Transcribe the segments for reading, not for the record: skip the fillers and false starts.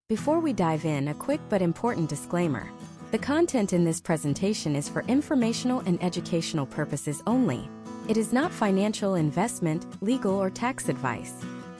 Before we dive in, a quick but important disclaimer. The content in this presentation is for informational and educational purposes only. It is not financial, investment, legal, or tax advice.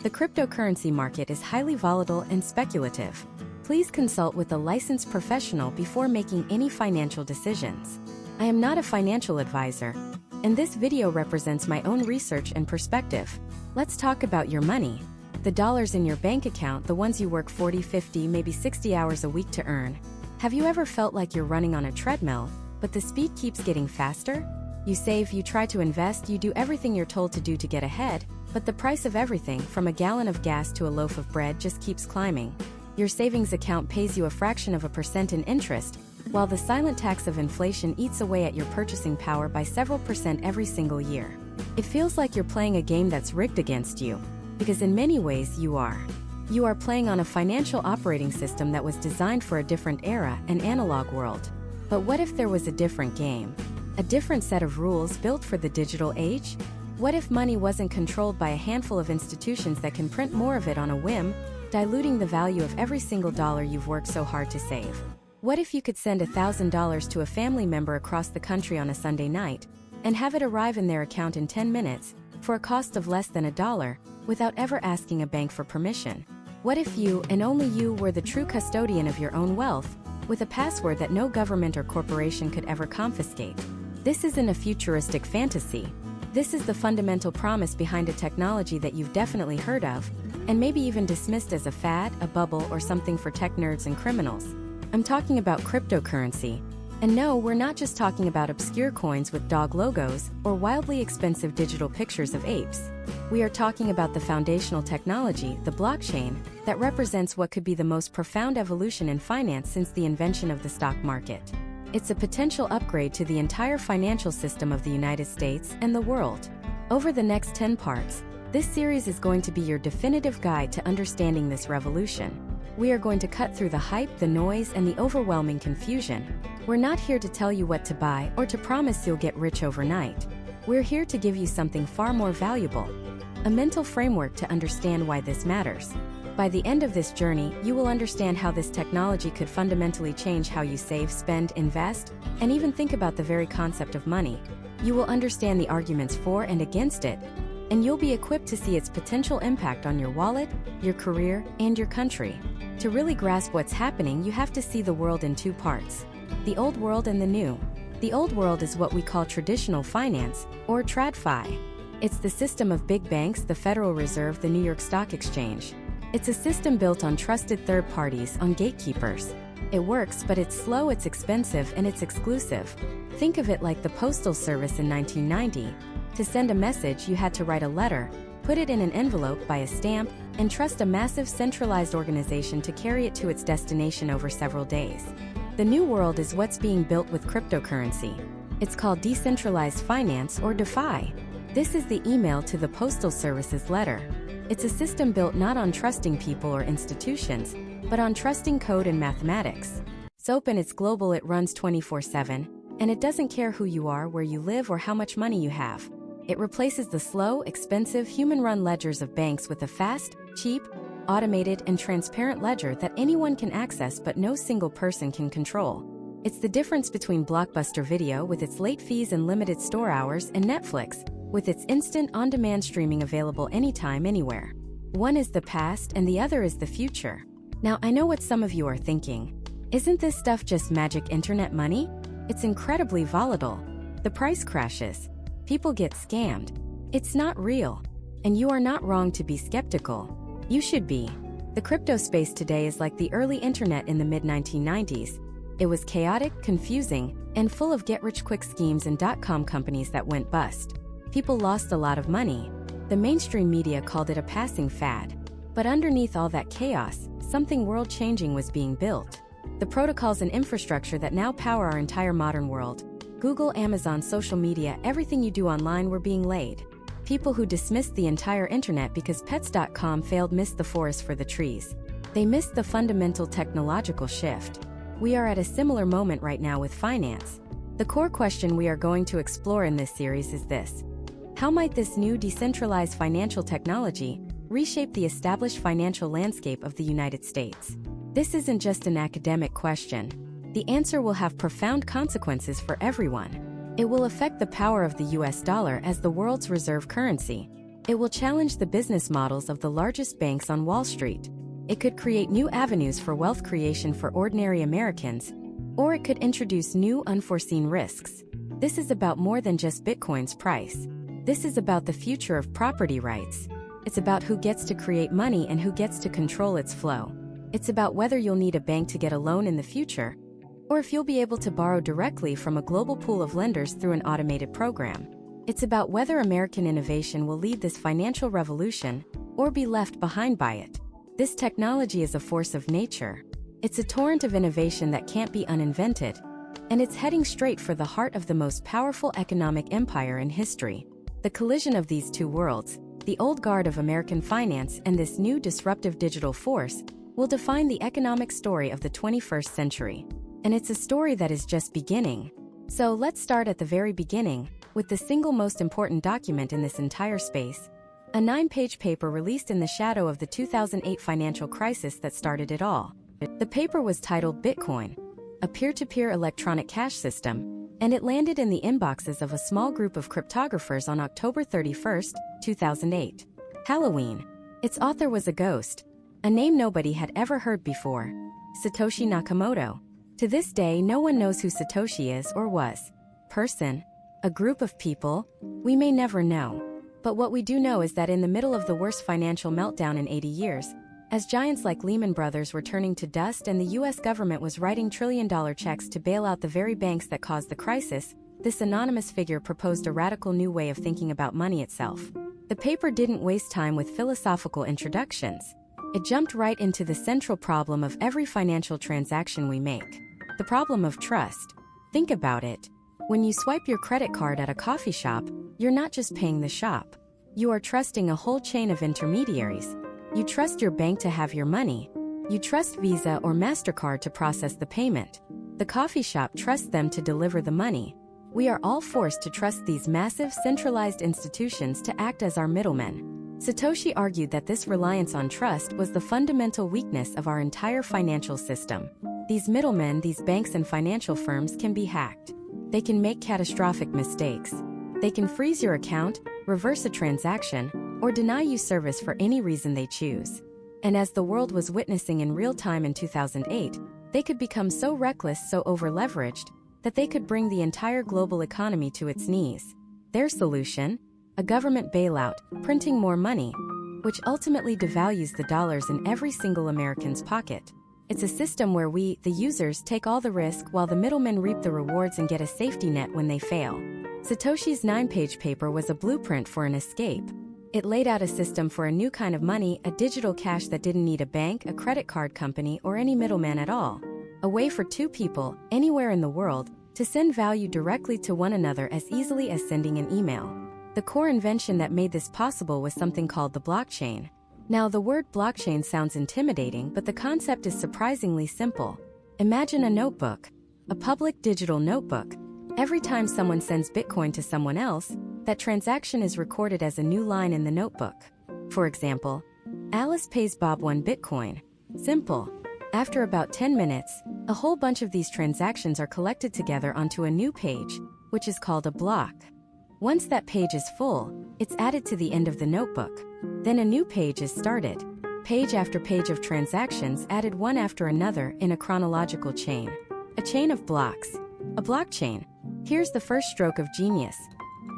The cryptocurrency market is highly volatile and speculative. Please consult with a licensed professional before making any financial decisions. I am not a financial advisor, and this video represents my own research and perspective. Let's talk about your money. The dollars in your bank account, the ones you work 40, 50, maybe 60 hours a week to earn. Have you ever felt like you're running on a treadmill, but the speed keeps getting faster? You save, you try to invest, you do everything you're told to do to get ahead, but the price of everything, from a gallon of gas to a loaf of bread, just keeps climbing. Your savings account pays you a fraction of a percent in interest, while the silent tax of inflation eats away at your purchasing power by several percent every single year. It feels like you're playing a game that's rigged against you, because in many ways you are. You are playing on a financial operating system that was designed for a different era, an analog world. But what if there was a different game? A different set of rules built for the digital age? What if money wasn't controlled by a handful of institutions that can print more of it on a whim, diluting the value of every single dollar you've worked so hard to save? What if you could send $1,000 to a family member across the country on a Sunday night, and have it arrive in their account in 10 minutes, for a cost of less than $1, without ever asking a bank for permission? What if you, and only you, were the true custodian of your own wealth, with a password that no government or corporation could ever confiscate? This isn't a futuristic fantasy. This is the fundamental promise behind a technology that you've definitely heard of, and maybe even dismissed as a fad, a bubble, or something for tech nerds and criminals. I'm talking about cryptocurrency. And no, we're not just talking about obscure coins with dog logos or wildly expensive digital pictures of apes. We are talking about the foundational technology, the blockchain, that represents what could be the most profound evolution in finance since the invention of the stock market. It's a potential upgrade to the entire financial system of the United States and the world. Over the next 10 parts, this series is going to be your definitive guide to understanding this revolution. We are going to cut through the hype, the noise, and the overwhelming confusion. We're not here to tell you what to buy or to promise you'll get rich overnight. We're here to give you something far more valuable, a mental framework to understand why this matters. By the end of this journey, you will understand how this technology could fundamentally change how you save, spend, invest, and even think about the very concept of money. You will understand the arguments for and against it, and you'll be equipped to see its potential impact on your wallet, your career, and your country. To really grasp what's happening, you have to see the world in two parts: the old world and the new. The old world is what we call traditional finance, or TradFi. It's the system of big banks, the Federal Reserve, the New York Stock Exchange. It's a system built on trusted third parties, on gatekeepers. It works, but it's slow, it's expensive, and it's exclusive. Think of it like the Postal Service in 1990. To send a message, you had to write a letter, put it in an envelope, buy a stamp, and trust a massive centralized organization to carry it to its destination over several days. The new world is what's being built with cryptocurrency. It's called decentralized finance, or DeFi. This is the email to the Postal Service's letter. It's a system built not on trusting people or institutions, but on trusting code and mathematics. It's open, it's global, it runs 24/7, and it doesn't care who you are, where you live, or how much money you have. It replaces the slow, expensive, human-run ledgers of banks with a fast, cheap, automated, and transparent ledger that anyone can access but no single person can control. It's the difference between Blockbuster Video with its late fees and limited store hours and Netflix with its instant on-demand streaming available anytime, anywhere. One is the past and the other is the future. Now, I know what some of you are thinking. Isn't this stuff just magic internet money? It's incredibly volatile. The price crashes. People get scammed. It's not real. And you are not wrong to be skeptical. You should be. The crypto space today is like the early internet in the mid-1990s. It was chaotic, confusing, and full of get-rich-quick schemes and dot-com companies that went bust. People lost a lot of money. The mainstream media called it a passing fad. But underneath all that chaos, something world-changing was being built. The protocols and infrastructure that now power our entire modern world. Google, Amazon, social media, everything you do online were being laid. People who dismissed the entire internet because pets.com failed missed the forest for the trees. They missed the fundamental technological shift. We are at a similar moment right now with finance. The core question we are going to explore in this series is this: how might this new decentralized financial technology reshape the established financial landscape of the United States? This isn't just an academic question. The answer will have profound consequences for everyone. It will affect the power of the US dollar as the world's reserve currency. It will challenge the business models of the largest banks on Wall Street. It could create new avenues for wealth creation for ordinary Americans, or it could introduce new unforeseen risks. This is about more than just Bitcoin's price. This is about the future of property rights. It's about who gets to create money and who gets to control its flow. It's about whether you'll need a bank to get a loan in the future, or if you'll be able to borrow directly from a global pool of lenders through an automated program. It's about whether American innovation will lead this financial revolution or be left behind by it. This technology is a force of nature. It's a torrent of innovation that can't be uninvented, and it's heading straight for the heart of the most powerful economic empire in history. The collision of these two worlds, the old guard of American finance and this new disruptive digital force, will define the economic story of the 21st century. And it's a story that is just beginning. So let's start at the very beginning, with the single most important document in this entire space. A 9-page paper released in the shadow of the 2008 financial crisis that started it all. The paper was titled Bitcoin, a peer-to-peer electronic cash system, and it landed in the inboxes of a small group of cryptographers on October 31, 2008. Halloween. Its author was a ghost, a name nobody had ever heard before, Satoshi Nakamoto. To this day, no one knows who Satoshi is or was. Person, a group of people, we may never know. But what we do know is that in the middle of the worst financial meltdown in 80 years, as giants like Lehman Brothers were turning to dust and the US government was writing trillion-dollar checks to bail out the very banks that caused the crisis, this anonymous figure proposed a radical new way of thinking about money itself. The paper didn't waste time with philosophical introductions. It jumped right into the central problem of every financial transaction we make. The problem of trust. Think about it. When you swipe your credit card at a coffee shop, you're not just paying the shop. You are trusting a whole chain of intermediaries. You trust your bank to have your money. You trust Visa or MasterCard to process the payment. The coffee shop trusts them to deliver the money. We are all forced to trust these massive centralized institutions to act as our middlemen. Satoshi argued that this reliance on trust was the fundamental weakness of our entire financial system. These middlemen, these banks and financial firms can be hacked. They can make catastrophic mistakes. They can freeze your account, reverse a transaction, or deny you service for any reason they choose. And as the world was witnessing in real time in 2008, they could become so reckless, so over-leveraged, that they could bring the entire global economy to its knees. Their solution? A government bailout, printing more money, which ultimately devalues the dollars in every single American's pocket. It's a system where we, the users, take all the risk while the middlemen reap the rewards and get a safety net when they fail. Satoshi's 9-page paper was a blueprint for an escape. It laid out a system for a new kind of money, a digital cash that didn't need a bank, a credit card company, or any middleman at all. A way for two people, anywhere in the world, to send value directly to one another as easily as sending an email. The core invention that made this possible was something called the blockchain. Now, the word blockchain sounds intimidating, but the concept is surprisingly simple. Imagine a notebook, a public digital notebook. Every time someone sends Bitcoin to someone else, that transaction is recorded as a new line in the notebook. For example, Alice pays Bob 1 Bitcoin. Simple. After about 10 minutes, a whole bunch of these transactions are collected together onto a new page, which is called a block. Once that page is full, it's added to the end of the notebook. Then a new page is started. Page after page of transactions added one after another in a chronological chain. A chain of blocks. A blockchain. Here's the first stroke of genius.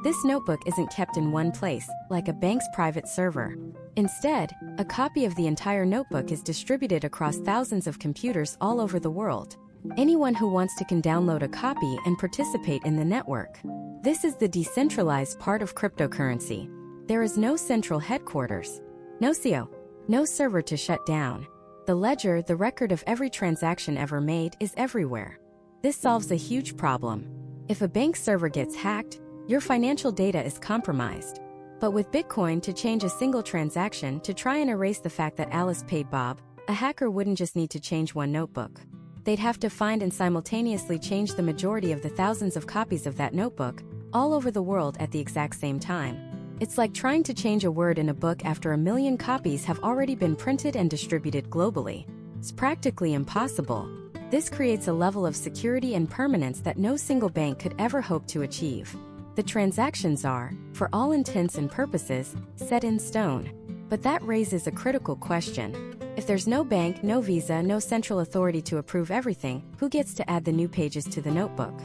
This notebook isn't kept in one place, like a bank's private server. Instead, a copy of the entire notebook is distributed across thousands of computers all over the world. Anyone who wants to can download a copy and participate in the network. This is the decentralized part of cryptocurrency. There is no central headquarters, no CO, no server to shut down. The ledger, the record of every transaction ever made, is everywhere. This solves a huge problem. If a bank server gets hacked, your financial data is compromised. But with Bitcoin, to change a single transaction, to try and erase the fact that Alice paid Bob, a hacker wouldn't just need to change one notebook. They'd have to find and simultaneously change the majority of the thousands of copies of that notebook, all over the world at the exact same time. It's like trying to change a word in a book after 1 million copies have already been printed and distributed globally. It's practically impossible. This creates a level of security and permanence that no single bank could ever hope to achieve. The transactions are, for all intents and purposes, set in stone. But that raises a critical question. If there's no bank, no visa, no central authority to approve everything, who gets to add the new pages to the notebook?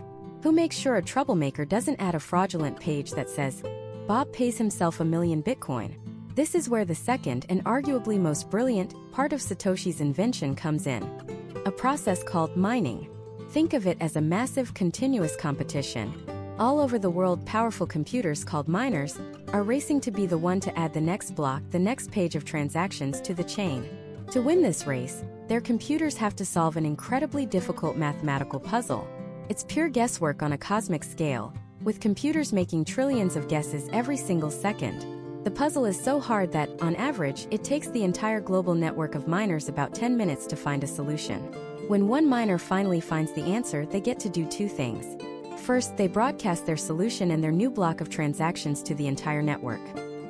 Who makes sure a troublemaker doesn't add a fraudulent page that says, Bob pays himself 1 million Bitcoin? This is where the second and arguably most brilliant part of Satoshi's invention comes in. A process called mining. Think of it as a massive continuous competition. All over the world, powerful computers called miners are racing to be the one to add the next block, the next page of transactions to the chain. To win this race, their computers have to solve an incredibly difficult mathematical puzzle. It's pure guesswork on a cosmic scale, with computers making trillions of guesses every single second. The puzzle is so hard that, on average, it takes the entire global network of miners about 10 minutes to find a solution. When one miner finally finds the answer, they get to do two things. First, they broadcast their solution and their new block of transactions to the entire network.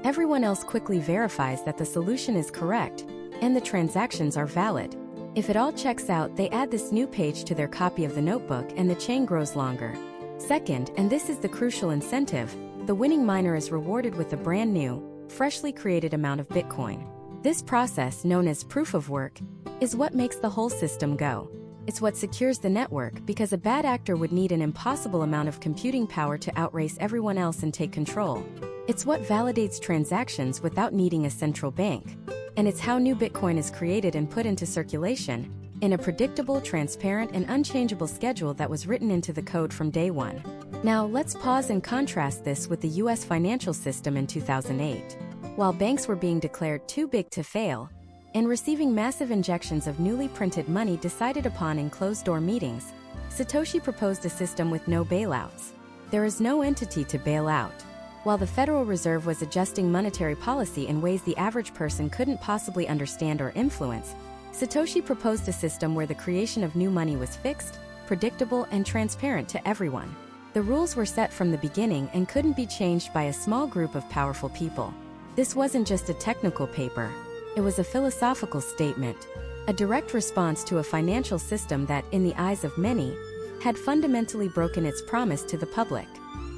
Everyone else quickly verifies that the solution is correct, and the transactions are valid. If it all checks out, they add this new page to their copy of the notebook and the chain grows longer. Second, and this is the crucial incentive, the winning miner is rewarded with a brand new, freshly created amount of Bitcoin. This process, known as proof of work, is what makes the whole system go. It's what secures the network because a bad actor would need an impossible amount of computing power to outrace everyone else and take control. It's what validates transactions without needing a central bank. And it's how new Bitcoin is created and put into circulation, in a predictable, transparent, and unchangeable schedule that was written into the code from day one. Now, let's pause and contrast this with the US financial system in 2008. While banks were being declared too big to fail, and receiving massive injections of newly printed money decided upon in closed-door meetings, Satoshi proposed a system with no bailouts. There is no entity to bail out. While the Federal Reserve was adjusting monetary policy in ways the average person couldn't possibly understand or influence, Satoshi proposed a system where the creation of new money was fixed, predictable, and transparent to everyone. The rules were set from the beginning and couldn't be changed by a small group of powerful people. This wasn't just a technical paper. It was a philosophical statement, a direct response to a financial system that, in the eyes of many, had fundamentally broken its promise to the public.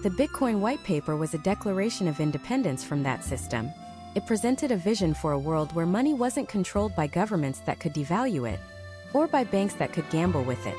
The Bitcoin white paper was a declaration of independence from that system. It presented a vision for a world where money wasn't controlled by governments that could devalue it, or by banks that could gamble with it.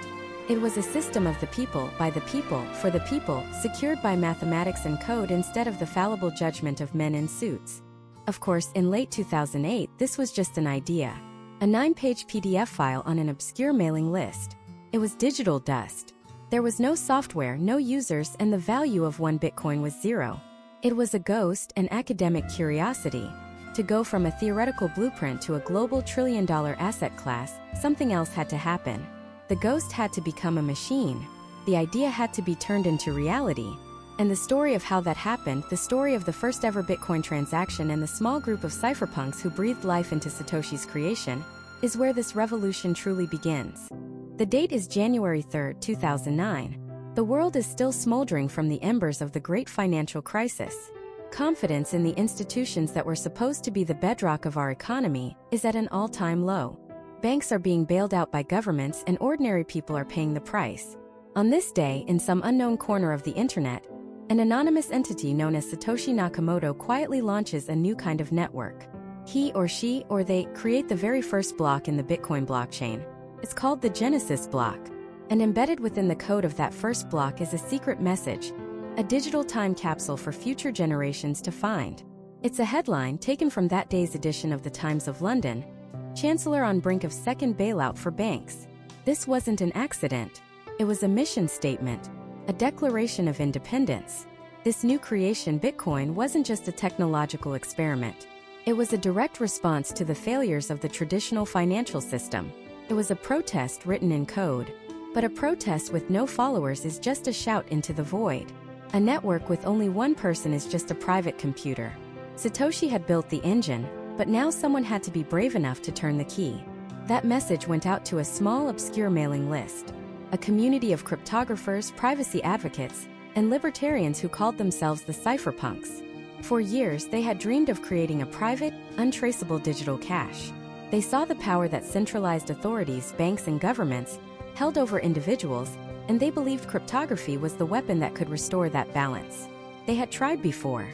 It was a system of the people, by the people, for the people, secured by mathematics and code instead of the fallible judgment of men in suits. Of course, in late 2008, this was just an idea. A 9-page PDF file on an obscure mailing list. It was digital dust. There was no software, no users, and the value of one Bitcoin was zero. It was a ghost, an academic curiosity. To go from a theoretical blueprint to a global trillion-dollar asset class, something else had to happen. The ghost had to become a machine. The idea had to be turned into reality. And the story of how that happened, the story of the first ever Bitcoin transaction and the small group of cypherpunks who breathed life into Satoshi's creation, is where this revolution truly begins. The date is January 3, 2009. The world is still smoldering from the embers of the great financial crisis. Confidence in the institutions that were supposed to be the bedrock of our economy is at an all-time low. Banks are being bailed out by governments and ordinary people are paying the price. On this day, in some unknown corner of the internet, an anonymous entity known as Satoshi Nakamoto quietly launches a new kind of network. He or she or they create the very first block in the Bitcoin blockchain. It's called the Genesis block. And embedded within the code of that first block is a secret message, a digital time capsule for future generations to find. It's a headline taken from that day's edition of the Times of London. Chancellor on brink of second bailout for banks. This wasn't an accident. It was a mission statement, a declaration of independence. This new creation, Bitcoin, wasn't just a technological experiment. It was a direct response to the failures of the traditional financial system. It was a protest written in code. But a protest with no followers is just a shout into the void. A network with only one person is just a private computer. Satoshi had built the engine, but now someone had to be brave enough to turn the key. That message went out to a small, obscure mailing list. A community of cryptographers, privacy advocates, and libertarians who called themselves the cypherpunks. For years, they had dreamed of creating a private, untraceable digital cash. They saw the power that centralized authorities, banks, and governments held over individuals, and they believed cryptography was the weapon that could restore that balance. They had tried before.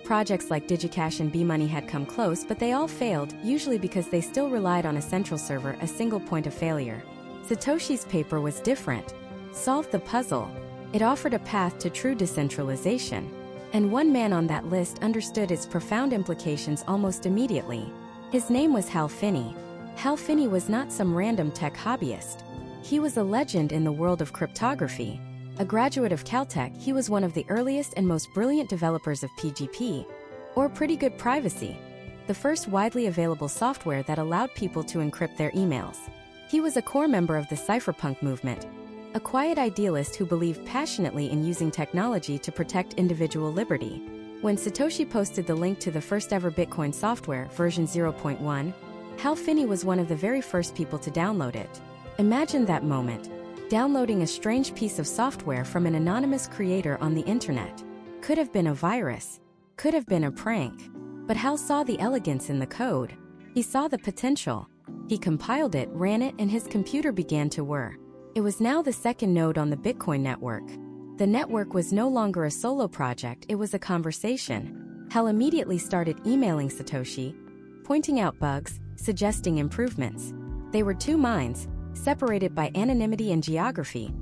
Projects like DigiCash and B-Money had come close, but they all failed, usually because they still relied on a central server, a single point of failure. Satoshi's paper was different. Solved the puzzle. It offered a path to true decentralization. And one man on that list understood its profound implications almost immediately. His name was Hal Finney. Hal Finney was not some random tech hobbyist. He was a legend in the world of cryptography. A graduate of Caltech, he was one of the earliest and most brilliant developers of PGP, or Pretty Good Privacy, the first widely available software that allowed people to encrypt their emails. He was a core member of the cypherpunk movement, a quiet idealist who believed passionately in using technology to protect individual liberty. When Satoshi posted the link to the first ever Bitcoin software, version 0.1, Hal Finney was one of the very first people to download it. Imagine that moment. Downloading a strange piece of software from an anonymous creator on the internet. Could have been a virus. Could have been a prank. But Hal saw the elegance in the code. He saw the potential. He compiled it, ran it, and his computer began to whir. It was now the second node on the Bitcoin network. The network was no longer a solo project, it was a conversation. Hal immediately started emailing Satoshi, pointing out bugs, suggesting improvements. They were two minds, separated by anonymity and geography,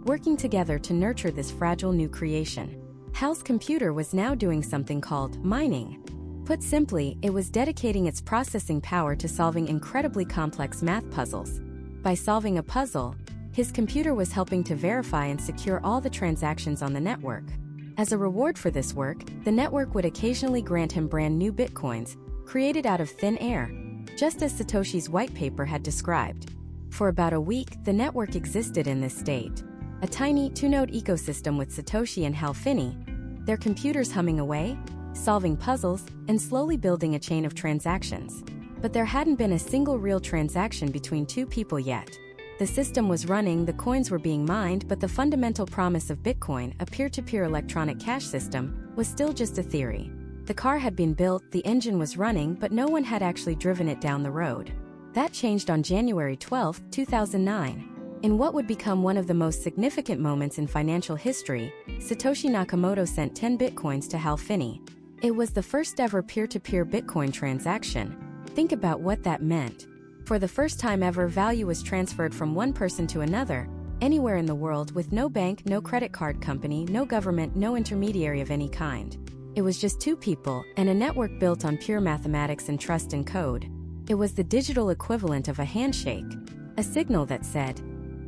working together to nurture this fragile new creation. Hal's computer was now doing something called mining. Put simply, it was dedicating its processing power to solving incredibly complex math puzzles. By solving a puzzle, his computer was helping to verify and secure all the transactions on the network. As a reward for this work, the network would occasionally grant him brand new bitcoins, created out of thin air, just as Satoshi's white paper had described. For about a week, the network existed in this state. A tiny two-node ecosystem with Satoshi and Hal Finney, their computers humming away, solving puzzles, and slowly building a chain of transactions. But there hadn't been a single real transaction between two people yet. The system was running, the coins were being mined, but the fundamental promise of Bitcoin, a peer-to-peer electronic cash system, was still just a theory. The car had been built, the engine was running, but no one had actually driven it down the road. That changed on January 12, 2009. In what would become one of the most significant moments in financial history, Satoshi Nakamoto sent 10 bitcoins to Hal Finney. It was the first ever peer-to-peer Bitcoin transaction. Think about what that meant. For the first time ever, value was transferred from one person to another, anywhere in the world, with no bank, no credit card company, no government, no intermediary of any kind. It was just two people, and a network built on pure mathematics and trust and code. It was the digital equivalent of a handshake, a signal that said,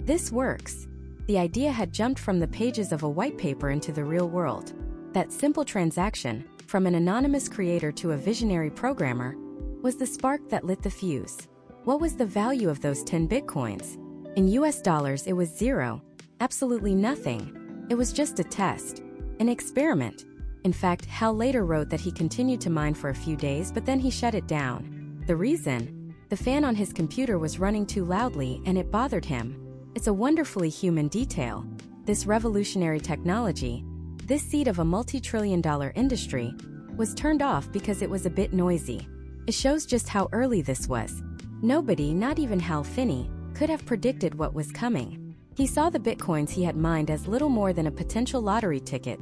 "This works." The idea had jumped from the pages of a white paper into the real world. That simple transaction, from an anonymous creator to a visionary programmer, was the spark that lit the fuse. What was the value of those 10 bitcoins? In US dollars, it was zero. Absolutely nothing. It was just a test. An experiment. In fact, Hal later wrote that he continued to mine for a few days, but then he shut it down. The reason? The fan on his computer was running too loudly and it bothered him. It's a wonderfully human detail. This revolutionary technology, this seed of a multi-trillion-dollar industry, was turned off because it was a bit noisy. It shows just how early this was. Nobody, not even Hal Finney, could have predicted what was coming. He saw the bitcoins he had mined as little more than a potential lottery ticket,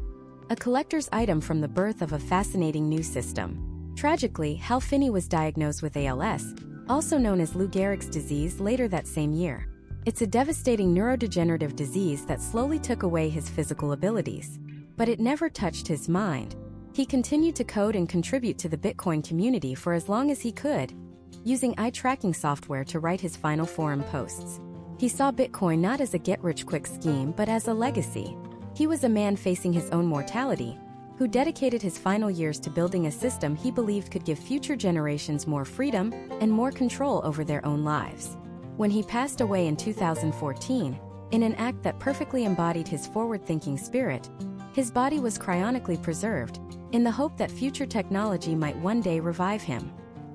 a collector's item from the birth of a fascinating new system. Tragically, Hal Finney was diagnosed with ALS, also known as Lou Gehrig's disease, later that same year. It's a devastating neurodegenerative disease that slowly took away his physical abilities. But it never touched his mind. He continued to code and contribute to the Bitcoin community for as long as he could, using eye-tracking software to write his final forum posts. He saw Bitcoin not as a get-rich-quick scheme but as a legacy. He was a man facing his own mortality, who dedicated his final years to building a system he believed could give future generations more freedom and more control over their own lives. When he passed away in 2014, in an act that perfectly embodied his forward-thinking spirit, his body was cryonically preserved, in the hope that future technology might one day revive him.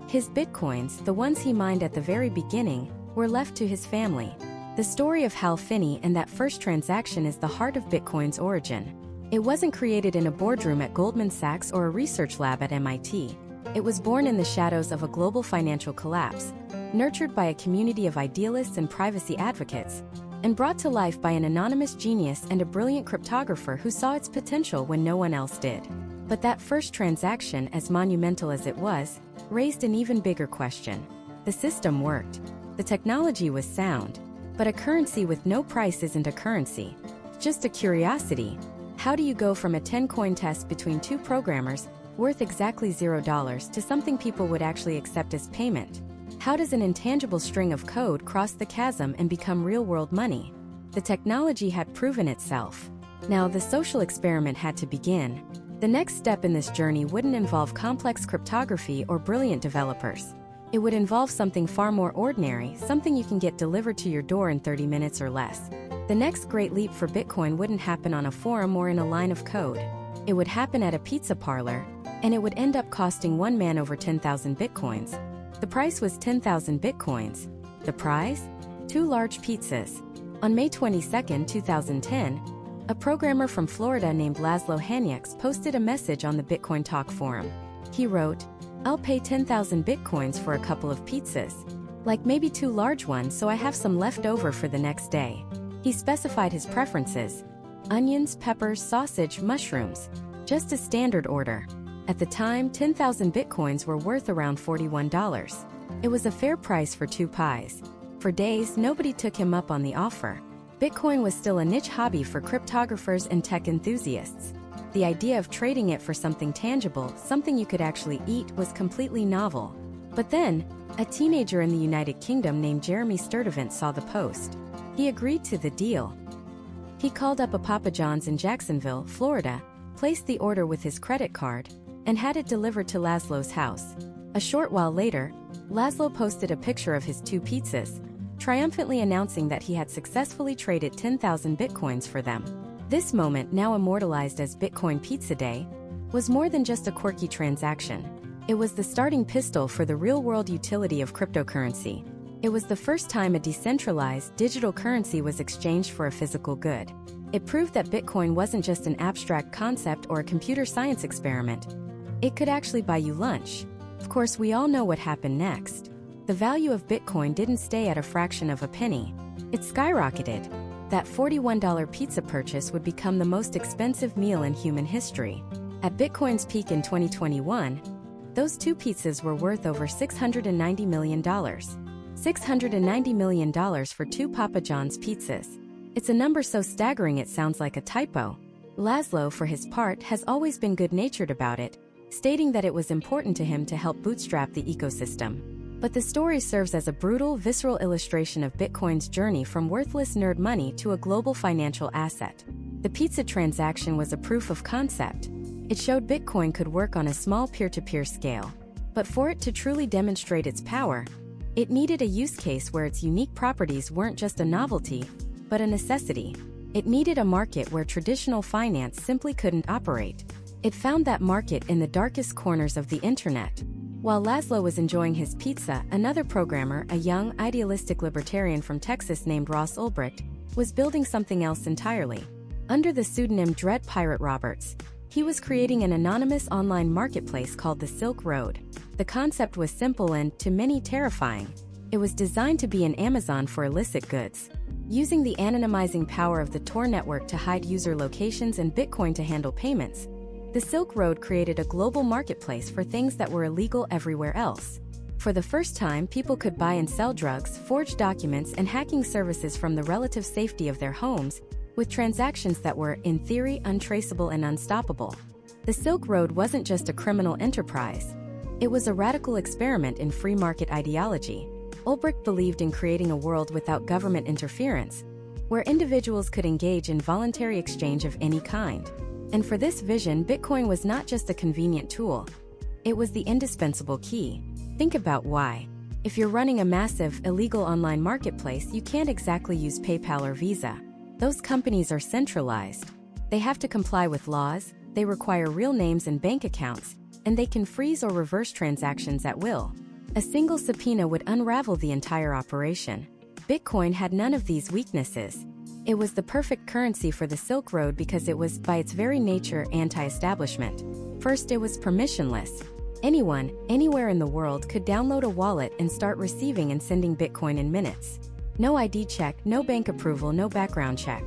His bitcoins, the ones he mined at the very beginning, were left to his family. The story of Hal Finney and that first transaction is the heart of Bitcoin's origin. It wasn't created in a boardroom at Goldman Sachs or a research lab at MIT. It was born in the shadows of a global financial collapse, nurtured by a community of idealists and privacy advocates, and brought to life by an anonymous genius and a brilliant cryptographer who saw its potential when no one else did. But that first transaction, as monumental as it was, raised an even bigger question. The system worked. The technology was sound. But a currency with no price isn't a currency. Just a curiosity. How do you go from a 10-coin test between two programmers, worth exactly $0, to something people would actually accept as payment? How does an intangible string of code cross the chasm and become real-world money? The technology had proven itself. Now the social experiment had to begin. The next step in this journey wouldn't involve complex cryptography or brilliant developers. It would involve something far more ordinary, something you can get delivered to your door in 30 minutes or less. The next great leap for Bitcoin wouldn't happen on a forum or in a line of code. It would happen at a pizza parlor, and it would end up costing one man over 10,000 Bitcoins. The price was 10,000 Bitcoins. The prize? 2 large pizzas. On May 22, 2010, a programmer from Florida named Laszlo Hanyecz posted a message on the Bitcoin Talk forum. He wrote, "I'll pay 10,000 Bitcoins for a couple of pizzas. Like maybe 2 large ones so I have some left over for the next day." He specified his preferences: onions, peppers, sausage, mushrooms. Just a standard order. At the time, 10,000 Bitcoins were worth around $41. It was a fair price for 2 pies. For days, nobody took him up on the offer. Bitcoin was still a niche hobby for cryptographers and tech enthusiasts. The idea of trading it for something tangible, something you could actually eat, was completely novel. But then, a teenager in the United Kingdom named Jeremy Sturdivant saw the post. He agreed to the deal. He called up a Papa John's in Jacksonville, Florida, placed the order with his credit card, and had it delivered to Laszlo's house. A short while later, Laszlo posted a picture of his 2 pizzas, triumphantly announcing that he had successfully traded 10,000 Bitcoins for them. This moment, now immortalized as Bitcoin Pizza Day, was more than just a quirky transaction. It was the starting pistol for the real-world utility of cryptocurrency. It was the first time a decentralized, digital currency was exchanged for a physical good. It proved that Bitcoin wasn't just an abstract concept or a computer science experiment. It could actually buy you lunch. Of course, we all know what happened next. The value of Bitcoin didn't stay at a fraction of a penny. It skyrocketed. That $41 pizza purchase would become the most expensive meal in human history. At Bitcoin's peak in 2021, those 2 pizzas were worth over $690 million. $690 million for 2 Papa John's pizzas. It's a number so staggering it sounds like a typo. Laszlo, for his part, has always been good-natured about it, stating that it was important to him to help bootstrap the ecosystem. But the story serves as a brutal, visceral illustration of Bitcoin's journey from worthless nerd money to a global financial asset. The pizza transaction was a proof of concept. It showed Bitcoin could work on a small peer-to-peer scale. But for it to truly demonstrate its power, it needed a use case where its unique properties weren't just a novelty, but a necessity. It needed a market where traditional finance simply couldn't operate. It found that market in the darkest corners of the internet. While Laszlo was enjoying his pizza, another programmer, a young, idealistic libertarian from Texas named Ross Ulbricht, was building something else entirely. Under the pseudonym Dread Pirate Roberts, he was creating an anonymous online marketplace called the Silk Road. The concept was simple and, to many, terrifying. It was designed to be an Amazon for illicit goods, using the anonymizing power of the Tor network to hide user locations and Bitcoin to handle payments. The Silk Road created a global marketplace for things that were illegal everywhere else. For the first time, people could buy and sell drugs, forge documents, and hacking services from the relative safety of their homes, with transactions that were, in theory, untraceable and unstoppable. The Silk Road wasn't just a criminal enterprise. It was a radical experiment in free market ideology. Ulbricht believed in creating a world without government interference, where individuals could engage in voluntary exchange of any kind. And for this vision, Bitcoin was not just a convenient tool. It was the indispensable key. Think about why. If you're running a massive, illegal online marketplace, you can't exactly use PayPal or Visa. Those companies are centralized. They have to comply with laws, they require real names and bank accounts, and they can freeze or reverse transactions at will. A single subpoena would unravel the entire operation. Bitcoin had none of these weaknesses. It was the perfect currency for the Silk Road because it was, by its very nature, anti-establishment. First, it was permissionless. Anyone, anywhere in the world could download a wallet and start receiving and sending Bitcoin in minutes. No ID check, no bank approval, no background check.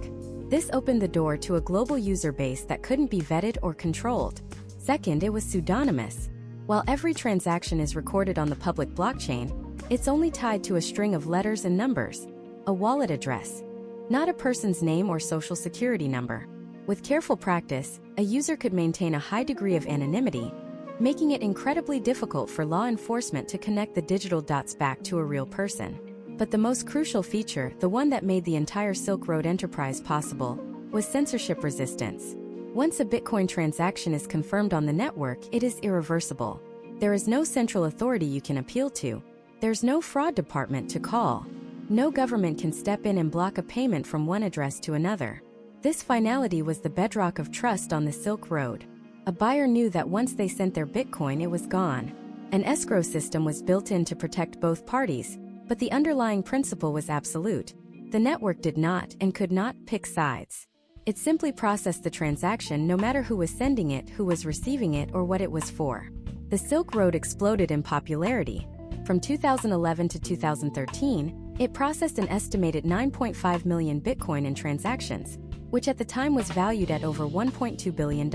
This opened the door to a global user base that couldn't be vetted or controlled. Second, it was pseudonymous. While every transaction is recorded on the public blockchain, it's only tied to a string of letters and numbers, a wallet address, not a person's name or social security number. With careful practice, a user could maintain a high degree of anonymity, making it incredibly difficult for law enforcement to connect the digital dots back to a real person. But the most crucial feature, the one that made the entire Silk Road enterprise possible, was censorship resistance. Once a Bitcoin transaction is confirmed on the network, it is irreversible. There is no central authority you can appeal to. There's no fraud department to call. No government can step in and block a payment from one address to another. This finality was the bedrock of trust on the Silk Road. A buyer knew that once they sent their Bitcoin, it was gone. An escrow system was built in to protect both parties, but the underlying principle was absolute. The network did not and could not pick sides. It simply processed the transaction no matter who was sending it, who was receiving it, or what it was for. The Silk Road exploded in popularity. From 2011 to 2013, it processed an estimated 9.5 million Bitcoin in transactions, which at the time was valued at over $1.2 billion.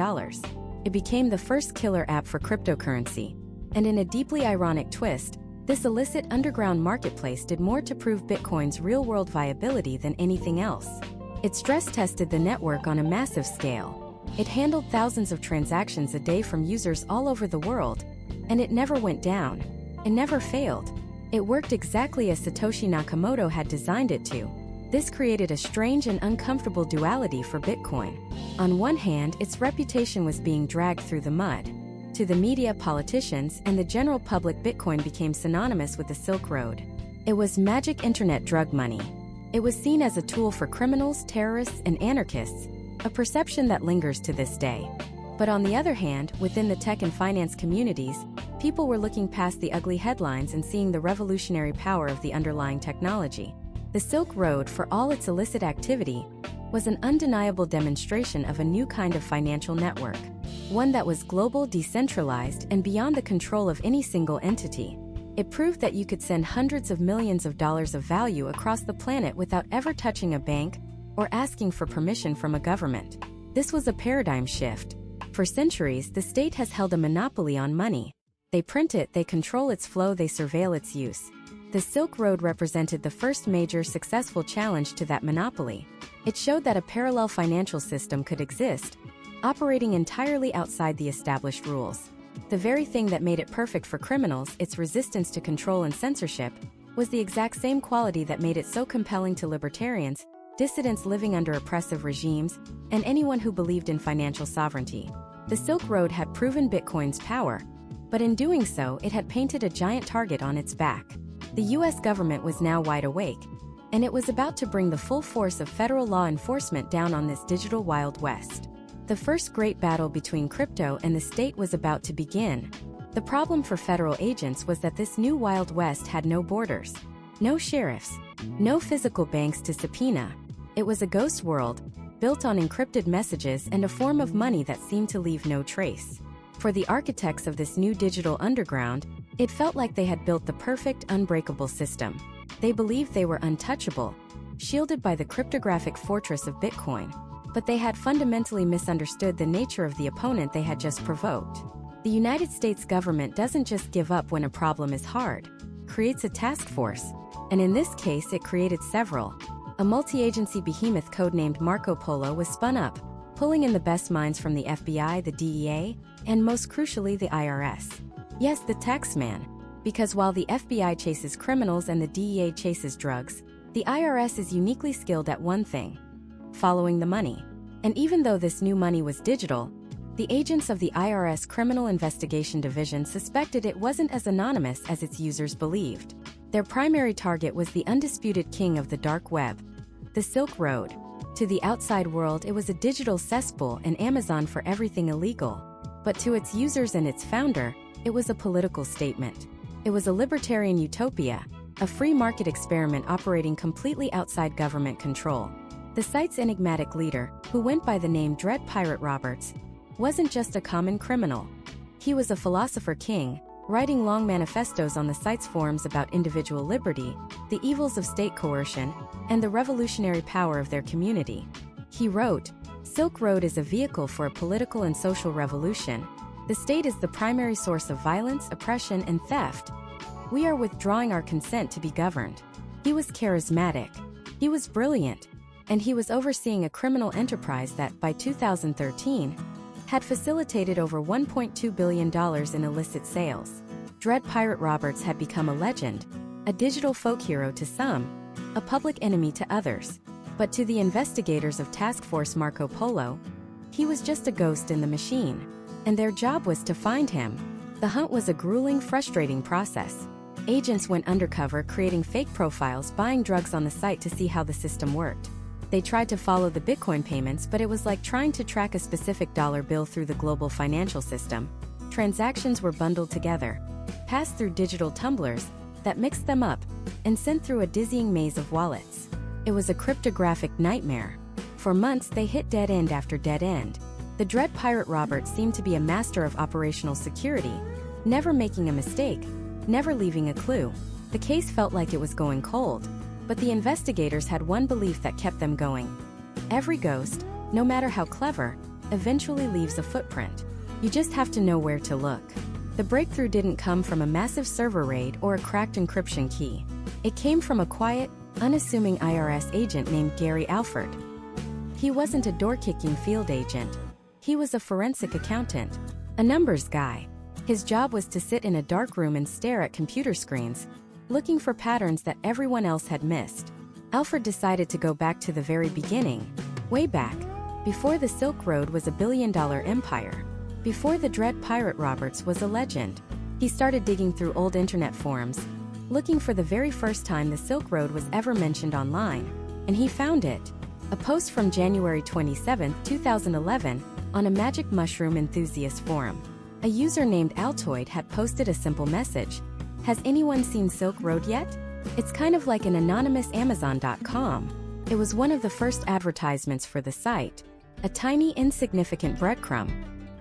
It became the first killer app for cryptocurrency. And in a deeply ironic twist, this illicit underground marketplace did more to prove Bitcoin's real-world viability than anything else. It stress-tested the network on a massive scale. It handled thousands of transactions a day from users all over the world, and it never went down. It never failed. It worked exactly as Satoshi Nakamoto had designed it to. This created a strange and uncomfortable duality for Bitcoin. On one hand, its reputation was being dragged through the mud. To the media, politicians, and the general public, Bitcoin became synonymous with the Silk Road. It was magic internet drug money. It was seen as a tool for criminals, terrorists, and anarchists, a perception that lingers to this day. But on the other hand, within the tech and finance communities, people were looking past the ugly headlines and seeing the revolutionary power of the underlying technology. The Silk Road, for all its illicit activity, was an undeniable demonstration of a new kind of financial network, one that was global, decentralized, and beyond the control of any single entity. It proved that you could send hundreds of millions of dollars of value across the planet without ever touching a bank or asking for permission from a government. This was a paradigm shift. For centuries, the state has held a monopoly on money. They print it, they control its flow, they surveil its use. The Silk Road represented the first major successful challenge to that monopoly. It showed that a parallel financial system could exist, operating entirely outside the established rules. The very thing that made it perfect for criminals, its resistance to control and censorship, was the exact same quality that made it so compelling to libertarians, dissidents living under oppressive regimes, and anyone who believed in financial sovereignty. The Silk Road had proven Bitcoin's power, but in doing so, it had painted a giant target on its back. The US government was now wide awake, and it was about to bring the full force of federal law enforcement down on this digital Wild West. The first great battle between crypto and the state was about to begin. The problem for federal agents was that this new Wild West had no borders, no sheriffs, no physical banks to subpoena. It was a ghost world, built on encrypted messages and a form of money that seemed to leave no trace. For the architects of this new digital underground, it felt like they had built the perfect, unbreakable system. They believed they were untouchable, shielded by the cryptographic fortress of Bitcoin. But they had fundamentally misunderstood the nature of the opponent they had just provoked. The United States government doesn't just give up when a problem is hard, creates a task force, and in this case it created several. A multi-agency behemoth codenamed Marco Polo was spun up, pulling in the best minds from the FBI, the DEA, and most crucially the IRS. Yes, the taxman, because while the FBI chases criminals and the DEA chases drugs, the IRS is uniquely skilled at one thing: following the money. And even though this new money was digital, the agents of the IRS Criminal Investigation Division suspected it wasn't as anonymous as its users believed. Their primary target was the undisputed king of the dark web, the Silk Road. To the outside world, it was a digital cesspool and Amazon for everything illegal. But to its users and its founder, it was a political statement. It was a libertarian utopia, a free market experiment operating completely outside government control. The site's enigmatic leader, who went by the name Dread Pirate Roberts, wasn't just a common criminal. He was a philosopher king, writing long manifestos on the site's forums about individual liberty, the evils of state coercion, and the revolutionary power of their community. He wrote, "Silk Road is a vehicle for a political and social revolution. The state is the primary source of violence, oppression, and theft. We are withdrawing our consent to be governed." He was charismatic. He was brilliant. And he was overseeing a criminal enterprise that, by 2013, had facilitated over $1.2 billion in illicit sales. Dread Pirate Roberts had become a legend, a digital folk hero to some, a public enemy to others. But to the investigators of Task Force Marco Polo, he was just a ghost in the machine, and their job was to find him. The hunt was a grueling, frustrating process. Agents went undercover, creating fake profiles, buying drugs on the site to see how the system worked. They tried to follow the Bitcoin payments, but it was like trying to track a specific dollar bill through the global financial system. Transactions were bundled together, passed through digital tumblers that mixed them up, and sent through a dizzying maze of wallets. It was a cryptographic nightmare. For months they hit dead end after dead end. The Dread Pirate Roberts seemed to be a master of operational security, never making a mistake, never leaving a clue. The case felt like it was going cold. But the investigators had one belief that kept them going. Every ghost, no matter how clever, eventually leaves a footprint. You just have to know where to look. The breakthrough didn't come from a massive server raid or a cracked encryption key. It came from a quiet, unassuming IRS agent named Gary Alford. He wasn't a door-kicking field agent. He was a forensic accountant, a numbers guy. His job was to sit in a dark room and stare at computer screens, looking for patterns that everyone else had missed. Alfred decided to go back to the very beginning, way back, before the Silk Road was a billion-dollar empire, before the Dread Pirate Roberts was a legend. He started digging through old internet forums, looking for the very first time the Silk Road was ever mentioned online, and he found it. A post from January 27, 2011, on a Magic Mushroom Enthusiast forum. A user named Altoid had posted a simple message: "Has anyone seen Silk Road yet?" It's kind of like an anonymous Amazon.com. It was one of the first advertisements for the site, a tiny, insignificant breadcrumb.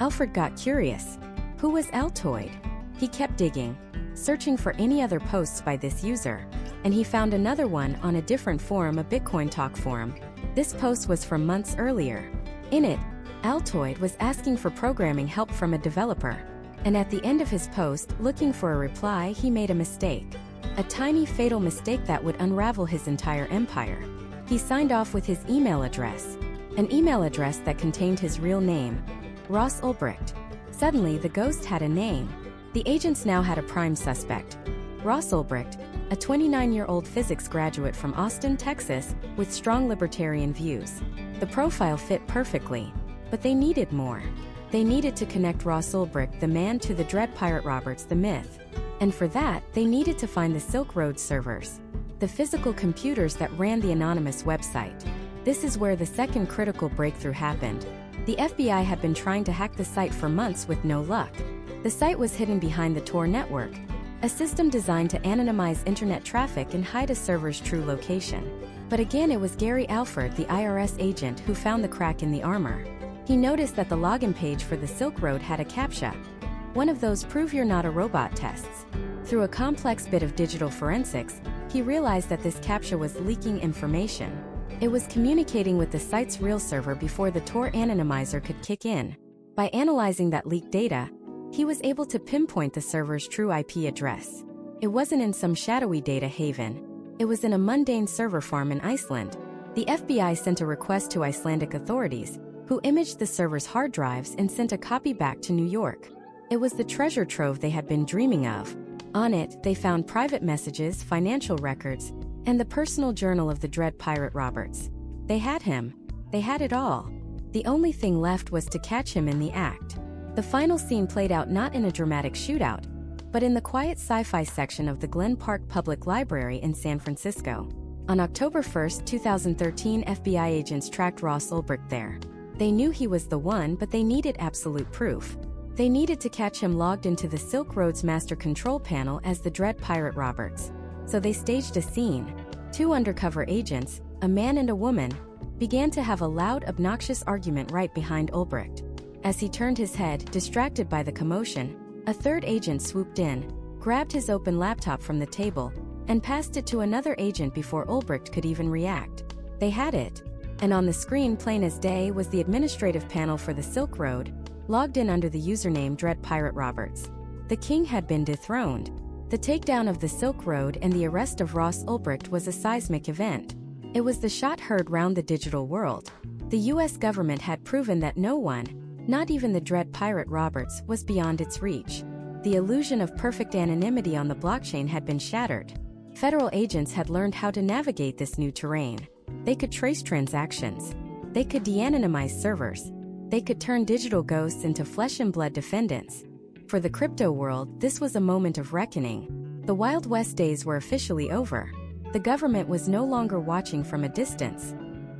Alfred got curious. Who was Altoid? He kept digging, searching for any other posts by this user, and he found another one on a different forum, a Bitcoin Talk forum. This post was from months earlier. In it, Altoid was asking for programming help from a developer. And at the end of his post, looking for a reply, he made a mistake. A tiny, fatal mistake that would unravel his entire empire. He signed off with his email address. An email address that contained his real name, Ross Ulbricht. Suddenly, the ghost had a name. The agents now had a prime suspect. Ross Ulbricht, a 29-year-old physics graduate from Austin, Texas, with strong libertarian views. The profile fit perfectly, but they needed more. They needed to connect Ross Ulbricht, the man, to the Dread Pirate Roberts, the myth. And for that, they needed to find the Silk Road servers, the physical computers that ran the anonymous website. This is where the second critical breakthrough happened. The FBI had been trying to hack the site for months with no luck. The site was hidden behind the Tor network, a system designed to anonymize internet traffic and hide a server's true location. But again, it was Gary Alford, the IRS agent, who found the crack in the armor. He noticed that the login page for the Silk Road had a CAPTCHA, one of those prove you're not a robot tests. Through a complex bit of digital forensics, he realized that this CAPTCHA was leaking information. It was communicating with the site's real server before the Tor anonymizer could kick in. By analyzing that leaked data, he was able to pinpoint the server's true IP address. It wasn't in some shadowy data haven. It was in a mundane server farm in Iceland. The FBI sent a request to Icelandic authorities, who imaged the server's hard drives and sent a copy back to New York. It was the treasure trove they had been dreaming of. On it, they found private messages, financial records, and the personal journal of the Dread Pirate Roberts. They had him. They had it all. The only thing left was to catch him in the act. The final scene played out not in a dramatic shootout, but in the quiet sci-fi section of the Glen Park Public Library in San Francisco. On October 1, 2013, FBI agents tracked Ross Ulbricht there. They knew he was the one, but they needed absolute proof. They needed to catch him logged into the Silk Road's master control panel as the Dread Pirate Roberts. So they staged a scene. Two undercover agents, a man and a woman, began to have a loud, obnoxious argument right behind Ulbricht. As he turned his head, distracted by the commotion, a third agent swooped in, grabbed his open laptop from the table, and passed it to another agent before Ulbricht could even react. They had it. And on the screen, plain as day, was the administrative panel for the Silk Road, logged in under the username Dread Pirate Roberts. The king had been dethroned. The takedown of the Silk Road and the arrest of Ross Ulbricht was a seismic event. It was the shot heard round the digital world. The US government had proven that no one, not even the Dread Pirate Roberts, was beyond its reach. The illusion of perfect anonymity on the blockchain had been shattered. Federal agents had learned how to navigate this new terrain. They could trace transactions. They could de-anonymize servers. They could turn digital ghosts into flesh and blood defendants. For the crypto world, this was a moment of reckoning. The Wild West days were officially over. The government was no longer watching from a distance.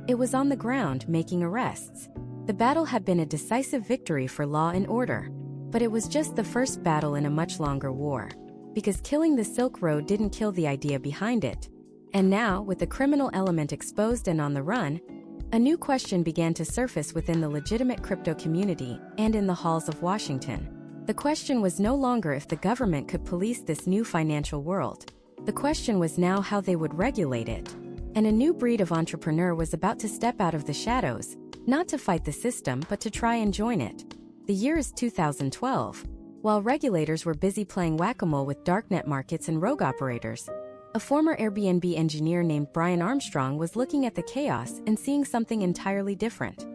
It was on the ground, making arrests. The battle had been a decisive victory for law and order. But it was just the first battle in a much longer war. Because killing the Silk Road didn't kill the idea behind it. And now, with the criminal element exposed and on the run, a new question began to surface within the legitimate crypto community and in the halls of Washington. The question was no longer if the government could police this new financial world. The question was now how they would regulate it. And a new breed of entrepreneur was about to step out of the shadows, not to fight the system but to try and join it. The year is 2012. While regulators were busy playing whack-a-mole with darknet markets and rogue operators, a former Airbnb engineer named Brian Armstrong was looking at the chaos and seeing something entirely different.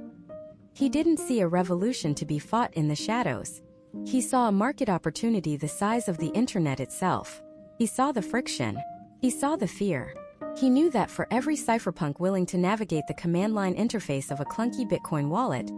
He didn't see a revolution to be fought in the shadows. He saw a market opportunity the size of the internet itself. He saw the friction. He saw the fear. He knew that for every cypherpunk willing to navigate the command line interface of a clunky Bitcoin wallet,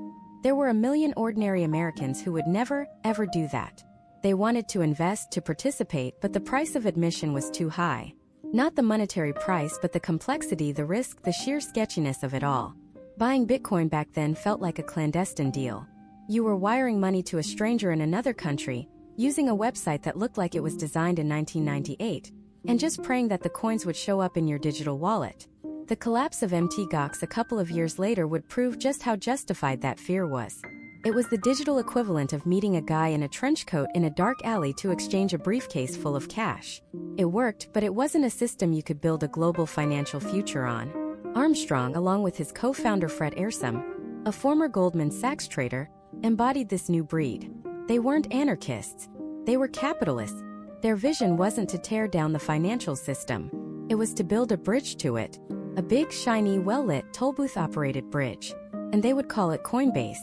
there were a million ordinary Americans who would never, ever do that. They wanted to invest, to participate, but the price of admission was too high. Not the monetary price, but the complexity, the risk, the sheer sketchiness of it all. Buying Bitcoin back then felt like a clandestine deal. You were wiring money to a stranger in another country, using a website that looked like it was designed in 1998, and just praying that the coins would show up in your digital wallet. The collapse of MTGOX a couple of years later would prove just how justified that fear was. It was the digital equivalent of meeting a guy in a trench coat in a dark alley to exchange a briefcase full of cash. It worked, but it wasn't a system you could build a global financial future on. Armstrong, along with his co-founder Fred Ehrsam, a former Goldman Sachs trader, embodied this new breed. They weren't anarchists. They were capitalists. Their vision wasn't to tear down the financial system. It was to build a bridge to it. A big, shiny, well-lit, tollbooth-operated bridge. And they would call it Coinbase.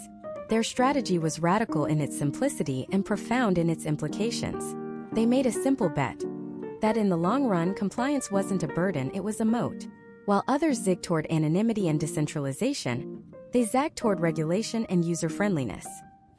Their strategy was radical in its simplicity and profound in its implications. They made a simple bet. That in the long run, compliance wasn't a burden, it was a moat. While others zigged toward anonymity and decentralization, they zagged toward regulation and user-friendliness.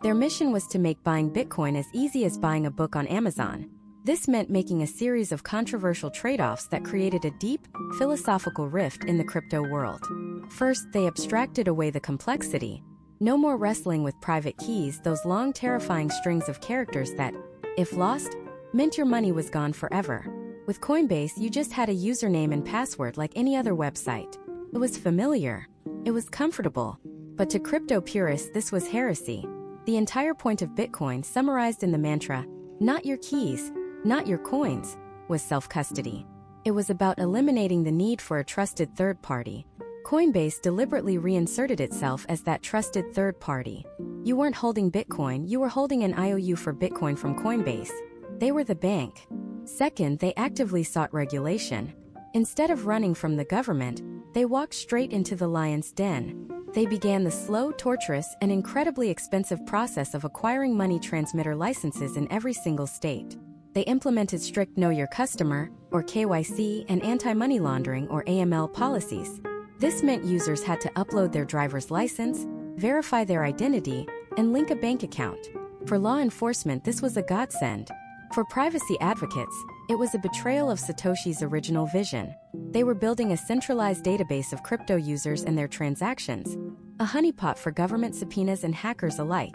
Their mission was to make buying Bitcoin as easy as buying a book on Amazon. This meant making a series of controversial trade-offs that created a deep, philosophical rift in the crypto world. First, they abstracted away the complexity. No more wrestling with private keys, those long, terrifying strings of characters that, if lost, meant your money was gone forever. With Coinbase, you just had a username and password like any other website. It was familiar. It was comfortable. But to crypto purists, this was heresy. The entire point of Bitcoin, summarized in the mantra, "Not your keys, not your coins," was self-custody. It was about eliminating the need for a trusted third party. Coinbase deliberately reinserted itself as that trusted third party. You weren't holding Bitcoin, you were holding an IOU for Bitcoin from Coinbase. They were the bank. Second, they actively sought regulation. Instead of running from the government, they walked straight into the lion's den. They began the slow, torturous, and incredibly expensive process of acquiring money transmitter licenses in every single state. They implemented strict Know Your Customer, or KYC, and anti-money laundering, or AML, policies. This meant users had to upload their driver's license, verify their identity, and link a bank account. For law enforcement, this was a godsend. For privacy advocates, it was a betrayal of Satoshi's original vision. They were building a centralized database of crypto users and their transactions, a honeypot for government subpoenas and hackers alike.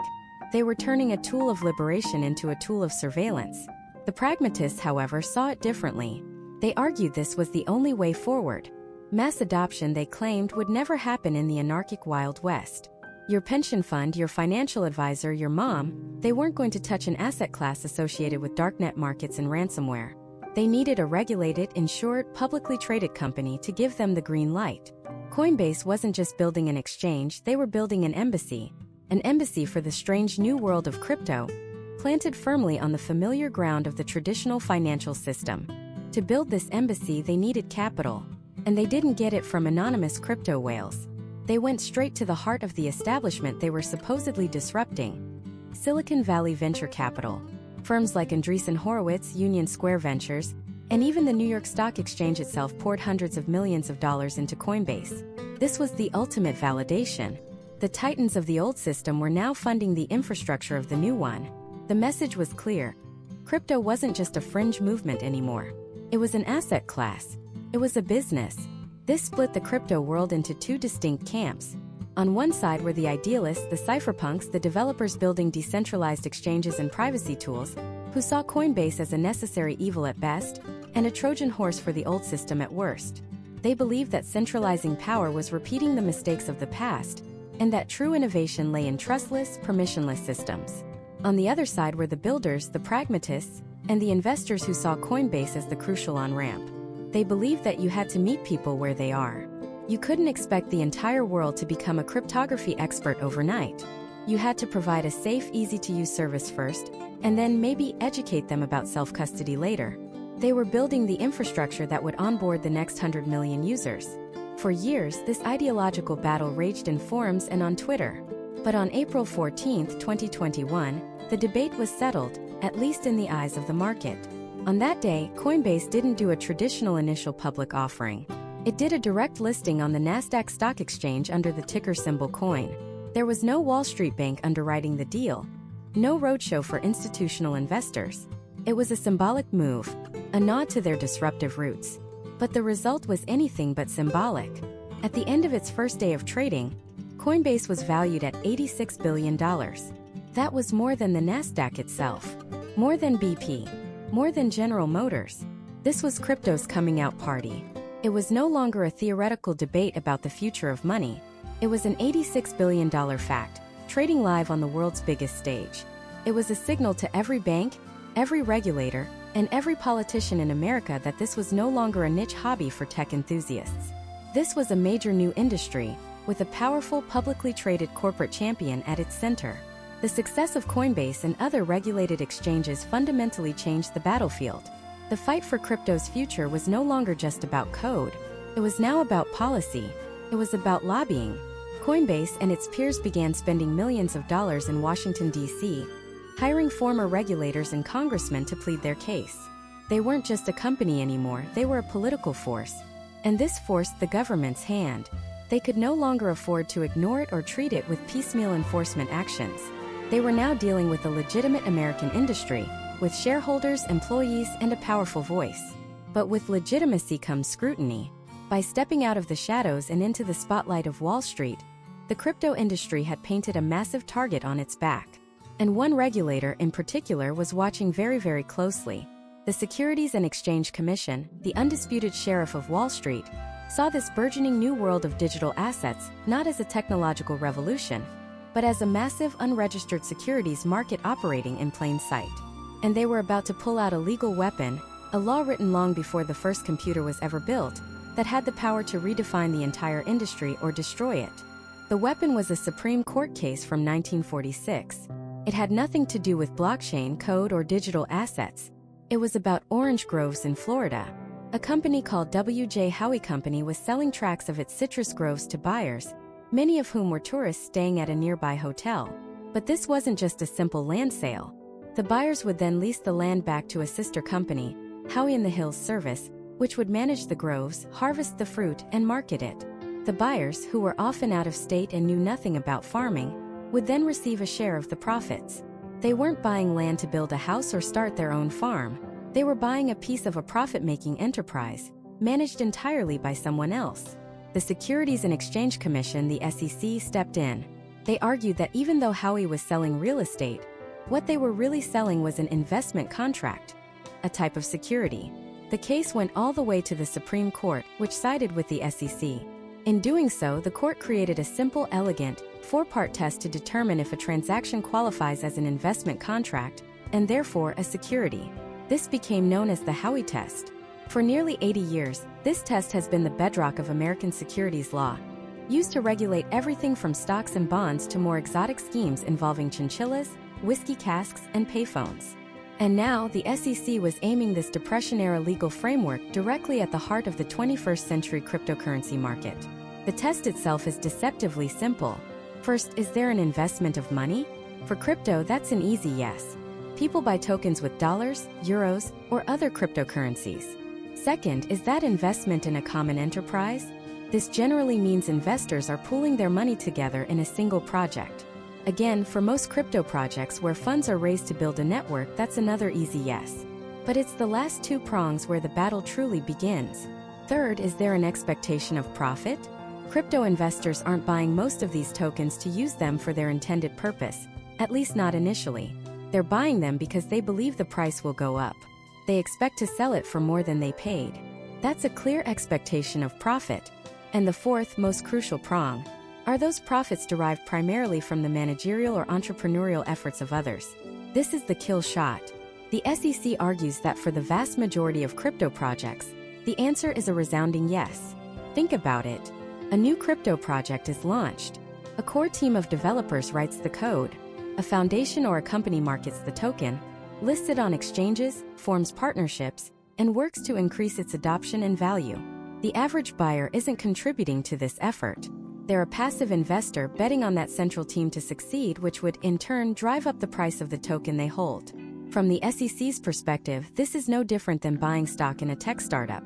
They were turning a tool of liberation into a tool of surveillance. The pragmatists, however, saw it differently. They argued this was the only way forward. Mass adoption, they claimed, would never happen in the anarchic Wild West. Your pension fund, your financial advisor, your mom, they weren't going to touch an asset class associated with darknet markets and ransomware. They needed a regulated, insured, publicly traded company to give them the green light. Coinbase wasn't just building an exchange, they were building an embassy for the strange new world of crypto, planted firmly on the familiar ground of the traditional financial system. To build this embassy, they needed capital, and they didn't get it from anonymous crypto whales. They went straight to the heart of the establishment they were supposedly disrupting: Silicon Valley venture capital. Firms like Andreessen Horowitz, Union Square Ventures, and even the New York Stock Exchange itself poured hundreds of millions of dollars into Coinbase. This was the ultimate validation. The titans of the old system were now funding the infrastructure of the new one. The message was clear. Crypto wasn't just a fringe movement anymore. It was an asset class. It was a business. This split the crypto world into two distinct camps. On one side were the idealists, the cypherpunks, the developers building decentralized exchanges and privacy tools, who saw Coinbase as a necessary evil at best, and a Trojan horse for the old system at worst. They believed that centralizing power was repeating the mistakes of the past, and that true innovation lay in trustless, permissionless systems. On the other side were the builders, the pragmatists, and the investors who saw Coinbase as the crucial on-ramp. They believed that you had to meet people where they are. You couldn't expect the entire world to become a cryptography expert overnight. You had to provide a safe, easy-to-use service first, and then maybe educate them about self-custody later. They were building the infrastructure that would onboard the next 100 million users. For years, this ideological battle raged in forums and on Twitter. But on April 14, 2021, the debate was settled, at least in the eyes of the market. On that day, Coinbase didn't do a traditional initial public offering. It did a direct listing on the Nasdaq Stock Exchange under the ticker symbol COIN. There was no Wall Street bank underwriting the deal. No roadshow for institutional investors. It was a symbolic move, a nod to their disruptive roots. But the result was anything but symbolic. At the end of its first day of trading, Coinbase was valued at $86 billion. That was more than the Nasdaq itself. More than BP. More than General Motors. This was crypto's coming out party. It was no longer a theoretical debate about the future of money. It was an $86 billion fact, trading live on the world's biggest stage. It was a signal to every bank, every regulator, and every politician in America that this was no longer a niche hobby for tech enthusiasts. This was a major new industry, with a powerful publicly traded corporate champion at its center. The success of Coinbase and other regulated exchanges fundamentally changed the battlefield. The fight for crypto's future was no longer just about code. It was now about policy. It was about lobbying. Coinbase and its peers began spending millions of dollars in Washington, D.C., hiring former regulators and congressmen to plead their case. They weren't just a company anymore, they were a political force. And this forced the government's hand. They could no longer afford to ignore it or treat it with piecemeal enforcement actions. They were now dealing with a legitimate American industry, with shareholders, employees, and a powerful voice. But with legitimacy comes scrutiny. By stepping out of the shadows and into the spotlight of Wall Street, the crypto industry had painted a massive target on its back. And one regulator in particular was watching very, very closely. The Securities and Exchange Commission, the undisputed sheriff of Wall Street, saw this burgeoning new world of digital assets not as a technological revolution, but as a massive unregistered securities market operating in plain sight. And they were about to pull out a legal weapon, a law written long before the first computer was ever built, that had the power to redefine the entire industry or destroy it. The weapon was a Supreme Court case from 1946. It had nothing to do with blockchain code or digital assets. It was about orange groves in Florida. A company called W.J. Howie Company was selling tracts of its citrus groves to buyers, many of whom were tourists staying at a nearby hotel. But this wasn't just a simple land sale. The buyers would then lease the land back to a sister company, Howie in the Hills Service, which would manage the groves, harvest the fruit, and market it. The buyers, who were often out of state and knew nothing about farming, would then receive a share of the profits. They weren't buying land to build a house or start their own farm. They were buying a piece of a profit-making enterprise, managed entirely by someone else. The Securities and Exchange Commission, the SEC, stepped in. They argued that even though Howie was selling real estate, what they were really selling was an investment contract, a type of security. The case went all the way to the Supreme Court, which sided with the SEC. In doing so, the court created a simple, elegant, four-part test to determine if a transaction qualifies as an investment contract, and therefore a security. This became known as the Howey test. For nearly 80 years, this test has been the bedrock of American securities law, used to regulate everything from stocks and bonds to more exotic schemes involving chinchillas, whiskey casks, and payphones. And now, the SEC was aiming this Depression-era legal framework directly at the heart of the 21st century cryptocurrency market. The test itself is deceptively simple. First, is there an investment of money? For crypto, that's an easy yes. People buy tokens with dollars, euros, or other cryptocurrencies. Second, is that investment in a common enterprise? This generally means investors are pooling their money together in a single project. Again, for most crypto projects where funds are raised to build a network, that's another easy yes. But it's the last two prongs where the battle truly begins. Third, is there an expectation of profit? Crypto investors aren't buying most of these tokens to use them for their intended purpose, at least not initially. They're buying them because they believe the price will go up. They expect to sell it for more than they paid. That's a clear expectation of profit. And the fourth, most crucial prong, are those profits derived primarily from the managerial or entrepreneurial efforts of others? This is the kill shot. The SEC argues that for the vast majority of crypto projects, the answer is a resounding yes. Think about it. A new crypto project is launched. A core team of developers writes the code. A foundation or a company markets the token, lists it on exchanges, forms partnerships, and works to increase its adoption and value. The average buyer isn't contributing to this effort. They're a passive investor betting on that central team to succeed, which would, in turn, drive up the price of the token they hold. From the SEC's perspective, this is no different than buying stock in a tech startup.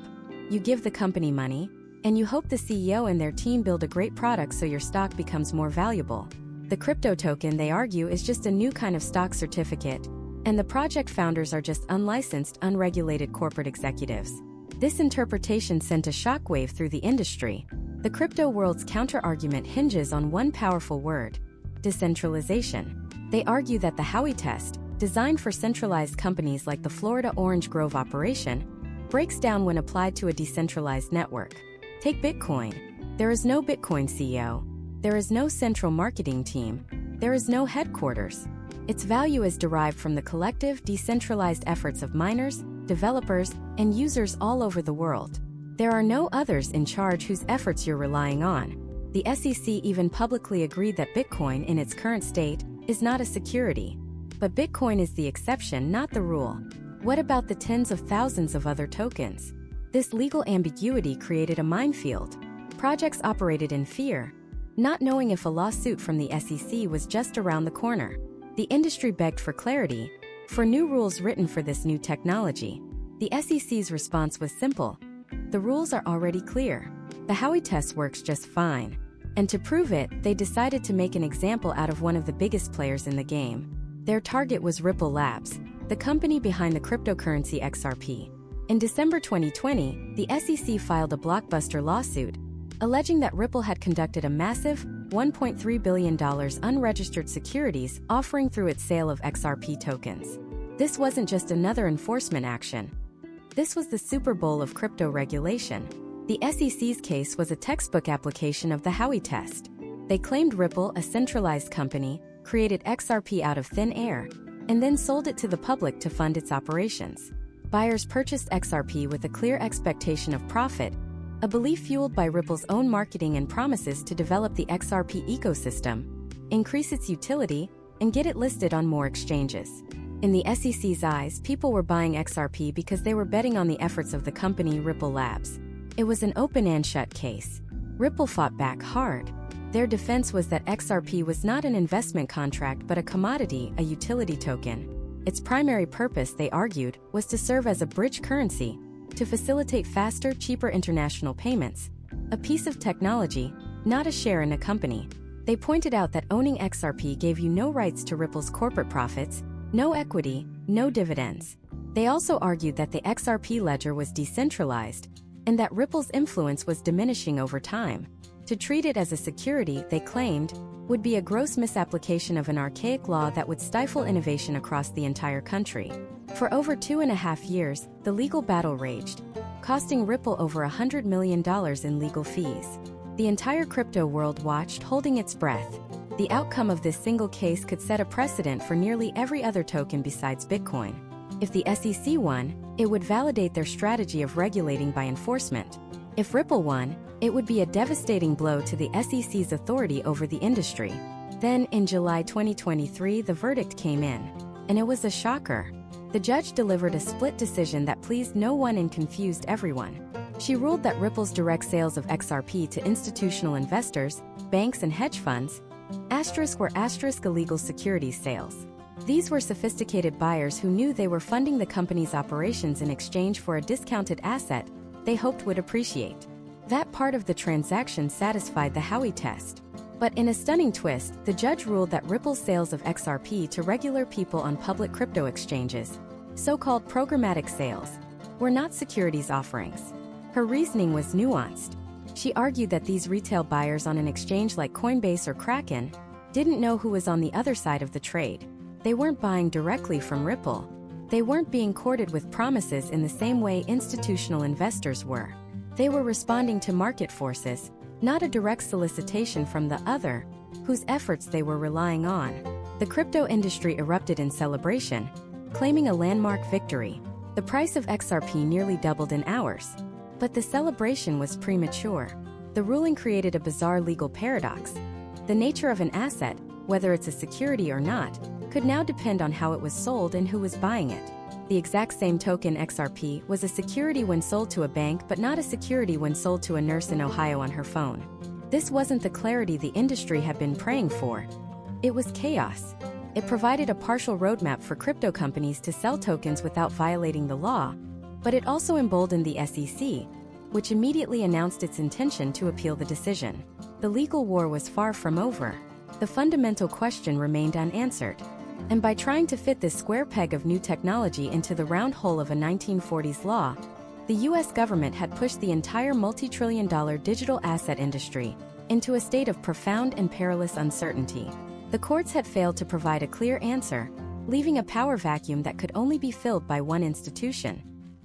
You give the company money, and you hope the CEO and their team build a great product so your stock becomes more valuable. The crypto token, they argue, is just a new kind of stock certificate, and the project founders are just unlicensed, unregulated corporate executives. This interpretation sent a shockwave through the industry. The crypto world's counter-argument hinges on one powerful word: decentralization. They argue that the Howey test, designed for centralized companies like the Florida Orange Grove operation, breaks down when applied to a decentralized network. Take Bitcoin. There is no Bitcoin CEO. There is no central marketing team. There is no headquarters. Its value is derived from the collective, decentralized efforts of miners, developers, and users all over the world. There are no others in charge whose efforts you're relying on. The SEC even publicly agreed that Bitcoin in its current state is not a security. But Bitcoin is the exception, not the rule. What about the tens of thousands of other tokens? This legal ambiguity created a minefield. Projects operated in fear, not knowing if a lawsuit from the SEC was just around the corner. The industry begged for clarity, for new rules written for this new technology. The SEC's response was simple. The rules are already clear. The Howey test works just fine. And to prove it, they decided to make an example out of one of the biggest players in the game. Their target was Ripple Labs, the company behind the cryptocurrency XRP. In December 2020, the SEC filed a blockbuster lawsuit, alleging that Ripple had conducted a massive $1.3 billion unregistered securities offering through its sale of XRP tokens. This wasn't just another enforcement action. This was the Super Bowl of crypto regulation. The SEC's case was a textbook application of the Howey test. They claimed Ripple, a centralized company, created XRP out of thin air, and then sold it to the public to fund its operations. Buyers purchased XRP with a clear expectation of profit, a belief fueled by Ripple's own marketing and promises to develop the XRP ecosystem, increase its utility, and get it listed on more exchanges. In the SEC's eyes, people were buying XRP because they were betting on the efforts of the company Ripple Labs. It was an open and shut case. Ripple fought back hard. Their defense was that XRP was not an investment contract but a commodity, a utility token. Its primary purpose, they argued, was to serve as a bridge currency, to facilitate faster, cheaper international payments. A piece of technology, not a share in a company. They pointed out that owning XRP gave you no rights to Ripple's corporate profits, no equity, no dividends. They also argued that the XRP ledger was decentralized, and that Ripple's influence was diminishing over time. To treat it as a security, they claimed, would be a gross misapplication of an archaic law that would stifle innovation across the entire country. For over 2.5 years, the legal battle raged, costing Ripple over $100 million in legal fees. The entire crypto world watched, holding its breath. The outcome of this single case could set a precedent for nearly every other token besides Bitcoin. If the SEC won, it would validate their strategy of regulating by enforcement. If Ripple won, it would be a devastating blow to the SEC's authority over the industry. Then, in July 2023, the verdict came in. And it was a shocker. The judge delivered a split decision that pleased no one and confused everyone. She ruled that Ripple's direct sales of XRP to institutional investors, banks and hedge funds, were illegal securities sales. These were sophisticated buyers who knew they were funding the company's operations in exchange for a discounted asset they hoped would appreciate. That part of the transaction satisfied the Howey test. But in a stunning twist, the judge ruled that Ripple's sales of XRP to regular people on public crypto exchanges, so-called programmatic sales, were not securities offerings. Her reasoning was nuanced. She argued that these retail buyers on an exchange like Coinbase or Kraken didn't know who was on the other side of the trade. They weren't buying directly from Ripple. They weren't being courted with promises in the same way institutional investors were. They were responding to market forces, not a direct solicitation from the other, whose efforts they were relying on. The crypto industry erupted in celebration, claiming a landmark victory. The price of XRP nearly doubled in hours. But the celebration was premature. The ruling created a bizarre legal paradox. The nature of an asset, whether it's a security or not, could now depend on how it was sold and who was buying it. The exact same token XRP was a security when sold to a bank but not a security when sold to a nurse in Ohio on her phone. This wasn't the clarity the industry had been praying for. It was chaos. It provided a partial roadmap for crypto companies to sell tokens without violating the law, but it also emboldened the SEC, which immediately announced its intention to appeal the decision. The legal war was far from over. The fundamental question remained unanswered. And by trying to fit this square peg of new technology into the round hole of a 1940s law, the US government had pushed the entire multi-trillion-dollar digital asset industry into a state of profound and perilous uncertainty. The courts had failed to provide a clear answer, leaving a power vacuum that could only be filled by one institution: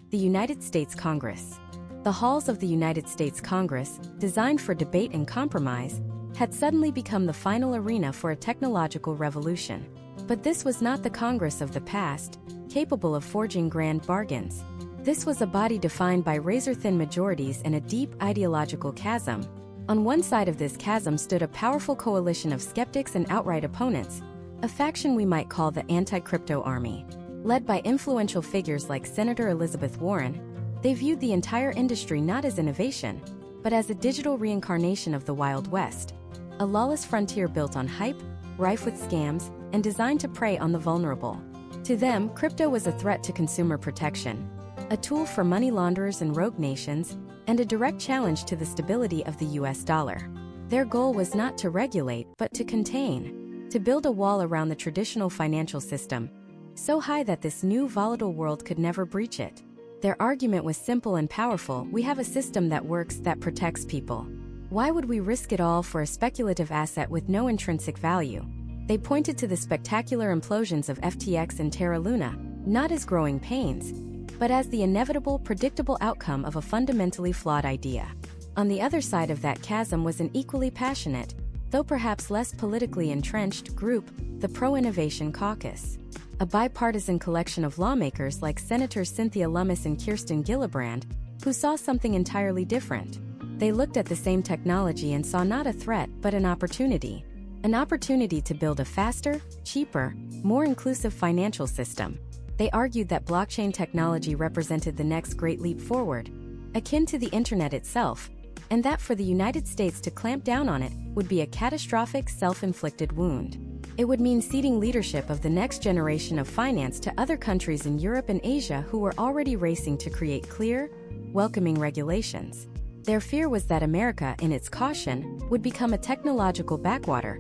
the United States Congress. The halls of the United States Congress, designed for debate and compromise, had suddenly become the final arena for a technological revolution. But this was not the Congress of the past, capable of forging grand bargains. This was a body defined by razor-thin majorities and a deep ideological chasm. On one side of this chasm stood a powerful coalition of skeptics and outright opponents, a faction we might call the anti-crypto army. Led by influential figures like Senator Elizabeth Warren, they viewed the entire industry not as innovation, but as a digital reincarnation of the Wild West, a lawless frontier built on hype, rife with scams, and designed to prey on the vulnerable. To them, crypto was a threat to consumer protection, a tool for money launderers and rogue nations, and a direct challenge to the stability of the US dollar. Their goal was not to regulate, but to contain, to build a wall around the traditional financial system, so high that this new volatile world could never breach it. Their argument was simple and powerful: we have a system that works, that protects people. Why would we risk it all for a speculative asset with no intrinsic value? They pointed to the spectacular implosions of FTX and Terra Luna, not as growing pains, but as the inevitable, predictable outcome of a fundamentally flawed idea. On the other side of that chasm was an equally passionate, though perhaps less politically entrenched, group, the Pro-Innovation Caucus. A bipartisan collection of lawmakers like Senators Cynthia Lummis and Kirsten Gillibrand, who saw something entirely different. They looked at the same technology and saw not a threat but an opportunity. An opportunity to build a faster, cheaper, more inclusive financial system. They argued that blockchain technology represented the next great leap forward, akin to the internet itself, and that for the United States to clamp down on it would be a catastrophic, self-inflicted wound. It would mean ceding leadership of the next generation of finance to other countries in Europe and Asia who were already racing to create clear, welcoming regulations. Their fear was that America, in its caution, would become a technological backwater,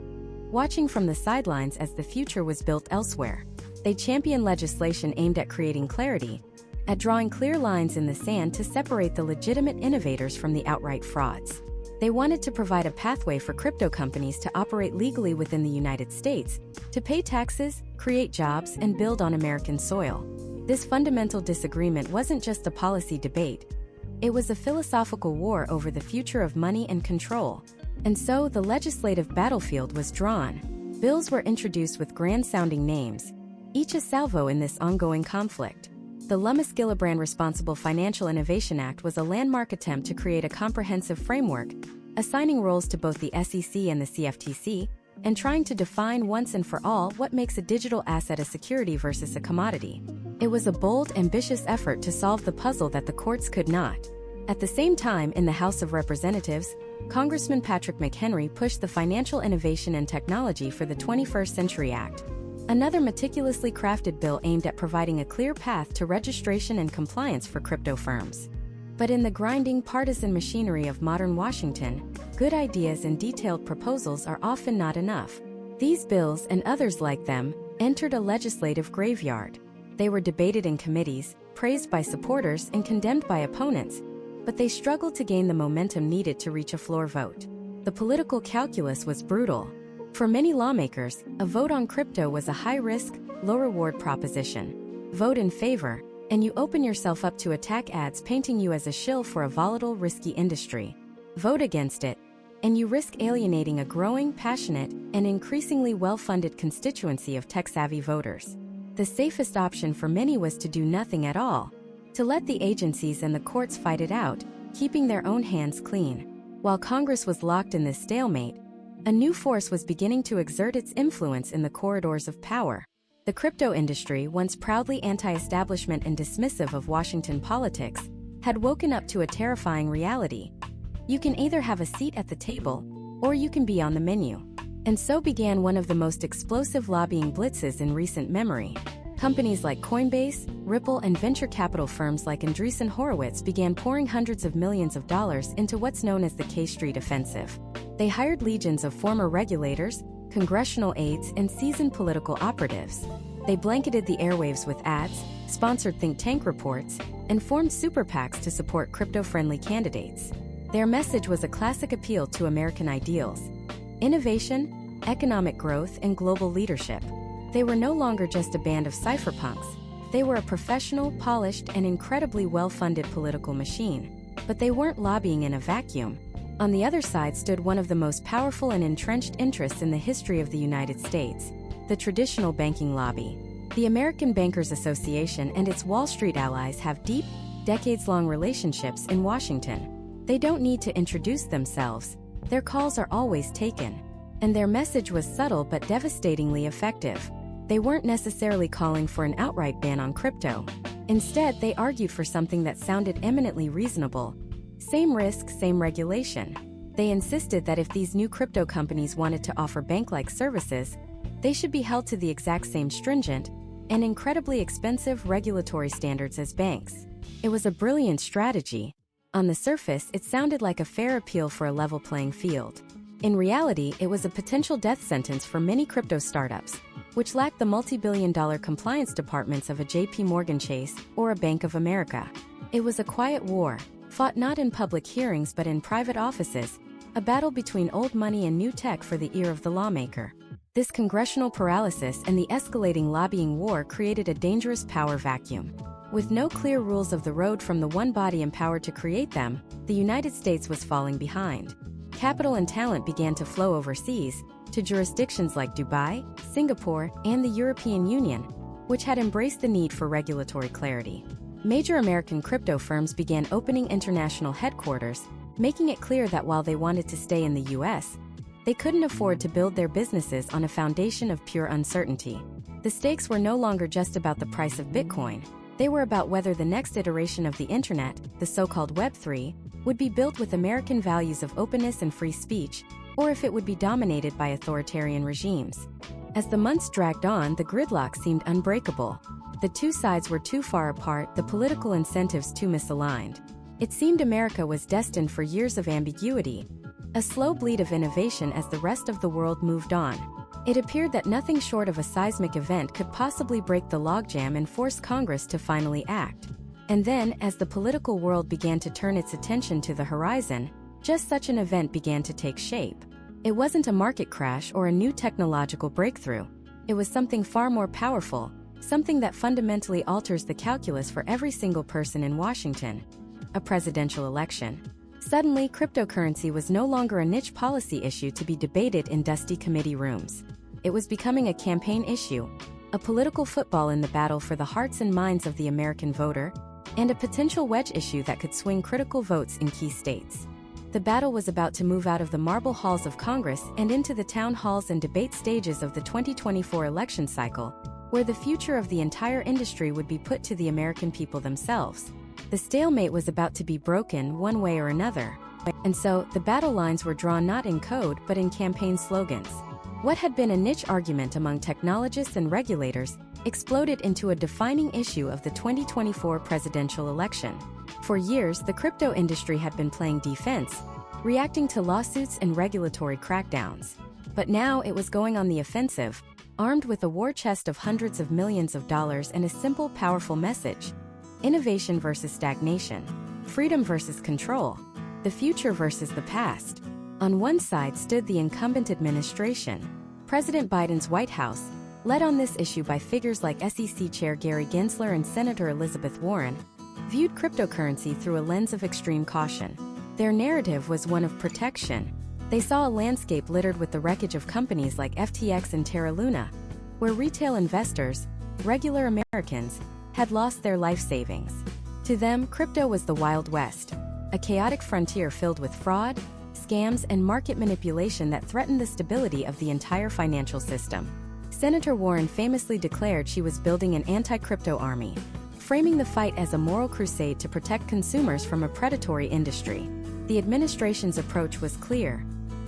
watching from the sidelines as the future was built elsewhere. They championed legislation aimed at creating clarity, at drawing clear lines in the sand to separate the legitimate innovators from the outright frauds. They wanted to provide a pathway for crypto companies to operate legally within the United States, to pay taxes, create jobs, and build on American soil. This fundamental disagreement wasn't just a policy debate. It was a philosophical war over the future of money and control. And so the legislative battlefield was drawn. Bills were introduced with grand-sounding names, each a salvo in this ongoing conflict. The Lummis-Gillibrand Responsible Financial Innovation Act was a landmark attempt to create a comprehensive framework, assigning roles to both the SEC and the CFTC, and trying to define once and for all what makes a digital asset a security versus a commodity. It was a bold, ambitious effort to solve the puzzle that the courts could not. At the same time, in the House of Representatives, Congressman Patrick McHenry pushed the Financial Innovation and Technology for the 21st Century Act, another meticulously crafted bill aimed at providing a clear path to registration and compliance for crypto firms. But in the grinding partisan machinery of modern Washington, good ideas and detailed proposals are often not enough. These bills and others like them entered a legislative graveyard. They were debated in committees, praised by supporters and condemned by opponents, but they struggled to gain the momentum needed to reach a floor vote. The political calculus was brutal. For many lawmakers, a vote on crypto was a high-risk, low-reward proposition. Vote in favor, and you open yourself up to attack ads painting you as a shill for a volatile, risky industry. Vote against it, and you risk alienating a growing, passionate, and increasingly well-funded constituency of tech-savvy voters. The safest option for many was to do nothing at all, to let the agencies and the courts fight it out, keeping their own hands clean. While Congress was locked in this stalemate, a new force was beginning to exert its influence in the corridors of power. The crypto industry, once proudly anti-establishment and dismissive of Washington politics, had woken up to a terrifying reality. You can either have a seat at the table, or you can be on the menu. And so began one of the most explosive lobbying blitzes in recent memory. Companies like Coinbase, Ripple, and venture capital firms like Andreessen Horowitz began pouring hundreds of millions of dollars into what's known as the K Street Offensive. They hired legions of former regulators, congressional aides, and seasoned political operatives. They blanketed the airwaves with ads, sponsored think tank reports, and formed super PACs to support crypto-friendly candidates. Their message was a classic appeal to American ideals: innovation, economic growth, and global leadership. They were no longer just a band of cypherpunks. They were a professional, polished, and incredibly well-funded political machine. But they weren't lobbying in a vacuum. On the other side stood one of the most powerful and entrenched interests in the history of the United States: the traditional banking lobby. The American Bankers Association and its Wall Street allies have deep, decades-long relationships in Washington. They don't need to introduce themselves. Their calls are always taken. And their message was subtle but devastatingly effective. They weren't necessarily calling for an outright ban on crypto. Instead, they argued for something that sounded eminently reasonable: same risk, same regulation. They insisted that if these new crypto companies wanted to offer bank-like services, they should be held to the exact same stringent and incredibly expensive regulatory standards as banks. It was a brilliant strategy. On the surface, it sounded like a fair appeal for a level playing field. In reality, it was a potential death sentence for many crypto startups, which lacked the multi-billion-dollar compliance departments of a JP Morgan Chase or a Bank of America. It was a quiet war, fought not in public hearings but in private offices, a battle between old money and new tech for the ear of the lawmaker. This congressional paralysis and the escalating lobbying war created a dangerous power vacuum. With no clear rules of the road from the one body empowered to create them, the United States was falling behind. Capital and talent began to flow overseas, to jurisdictions like Dubai, Singapore, and the European Union, which had embraced the need for regulatory clarity. Major American crypto firms began opening international headquarters, making it clear that while they wanted to stay in the US, they couldn't afford to build their businesses on a foundation of pure uncertainty. The stakes were no longer just about the price of Bitcoin. They were about whether the next iteration of the Internet, the so-called Web3, would be built with American values of openness and free speech, or if it would be dominated by authoritarian regimes. As the months dragged on, the gridlock seemed unbreakable. The two sides were too far apart, the political incentives too misaligned. It seemed America was destined for years of ambiguity, a slow bleed of innovation as the rest of the world moved on. It appeared that nothing short of a seismic event could possibly break the logjam and force Congress to finally act. And then, as the political world began to turn its attention to the horizon, just such an event began to take shape. It wasn't a market crash or a new technological breakthrough. It was something far more powerful, something that fundamentally alters the calculus for every single person in Washington. a presidential election. Suddenly, cryptocurrency was no longer a niche policy issue to be debated in dusty committee rooms. It was becoming a campaign issue, a political football in the battle for the hearts and minds of the American voter, and a potential wedge issue that could swing critical votes in key states. The battle was about to move out of the marble halls of Congress and into the town halls and debate stages of the 2024 election cycle, where the future of the entire industry would be put to the American people themselves. The stalemate was about to be broken one way or another. And so, the battle lines were drawn not in code but in campaign slogans. What had been a niche argument among technologists and regulators exploded into a defining issue of the 2024 presidential election. For years, the crypto industry had been playing defense, reacting to lawsuits and regulatory crackdowns. But now it was going on the offensive, armed with a war chest of hundreds of millions of dollars and a simple, powerful message: innovation versus stagnation, freedom versus control, the future versus the past. On one side stood the incumbent administration. President Biden's White House, led on this issue by figures like SEC Chair Gary Gensler and Senator Elizabeth Warren, viewed cryptocurrency through a lens of extreme caution. Their narrative was one of protection. They saw a landscape littered with the wreckage of companies like FTX and Terra Luna, where retail investors, regular Americans, had lost their life savings. To them, crypto was the Wild West, a chaotic frontier filled with fraud, scams, and market manipulation that threatened the stability of the entire financial system. Senator Warren famously declared she was building an anti-crypto army, framing the fight as a moral crusade to protect consumers from a predatory industry. The administration's approach was clear: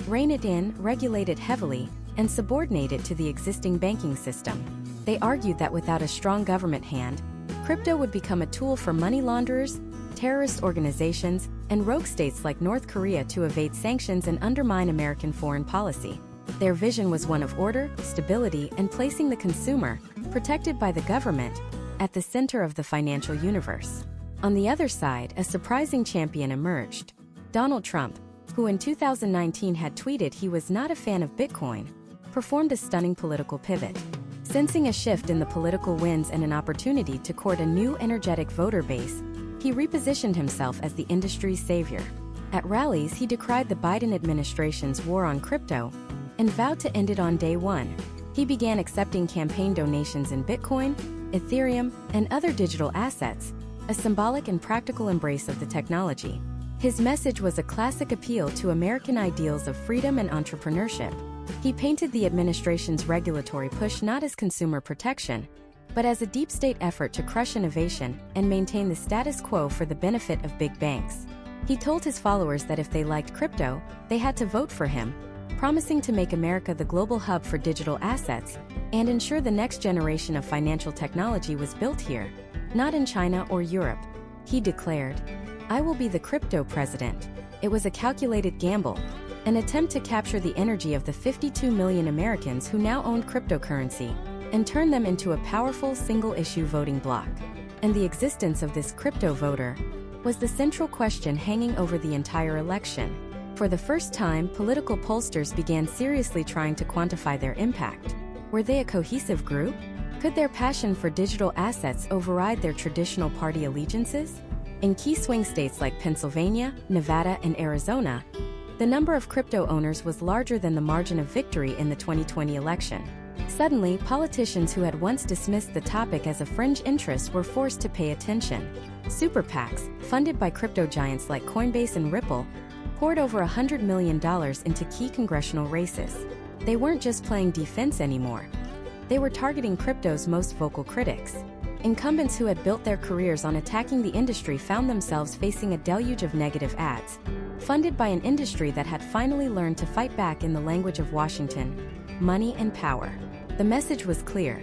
rein it in, regulate it heavily, and subordinate it to the existing banking system. They argued that without a strong government hand, crypto would become a tool for money launderers, terrorist organizations, and rogue states like North Korea to evade sanctions and undermine American foreign policy. Their vision was one of order, stability, and placing the consumer, protected by the government, at the center of the financial universe. On the other side, a surprising champion emerged: Donald Trump, who in 2019 had tweeted he was not a fan of Bitcoin, performed a stunning political pivot. Sensing a shift in the political winds and an opportunity to court a new energetic voter base, he repositioned himself as the industry's savior. At rallies, he decried the Biden administration's war on crypto and vowed to end it on day one. He began accepting campaign donations in Bitcoin, Ethereum, and other digital assets, a symbolic and practical embrace of the technology. His message was a classic appeal to American ideals of freedom and entrepreneurship. He painted the administration's regulatory push not as consumer protection, but as a deep state effort to crush innovation and maintain the status quo for the benefit of big banks. He told his followers that if they liked crypto, they had to vote for him, promising to make America the global hub for digital assets and ensure the next generation of financial technology was built here, not in China or Europe. He declared, "I will be the crypto president." It was a calculated gamble, an attempt to capture the energy of the 52 million Americans who now owned cryptocurrency and turn them into a powerful single-issue voting bloc. And the existence of this crypto voter was the central question hanging over the entire election. For the first time, political pollsters began seriously trying to quantify their impact. Were they a cohesive group? Could their passion for digital assets override their traditional party allegiances? In key swing states like Pennsylvania, Nevada, and Arizona, the number of crypto owners was larger than the margin of victory in the 2020 election. Suddenly, politicians who had once dismissed the topic as a fringe interest were forced to pay attention. Super PACs, funded by crypto giants like Coinbase and Ripple, poured over $100 million into key congressional races. They weren't just playing defense anymore. They were targeting crypto's most vocal critics. Incumbents who had built their careers on attacking the industry found themselves facing a deluge of negative ads, funded by an industry that had finally learned to fight back in the language of Washington: money and power. The message was clear: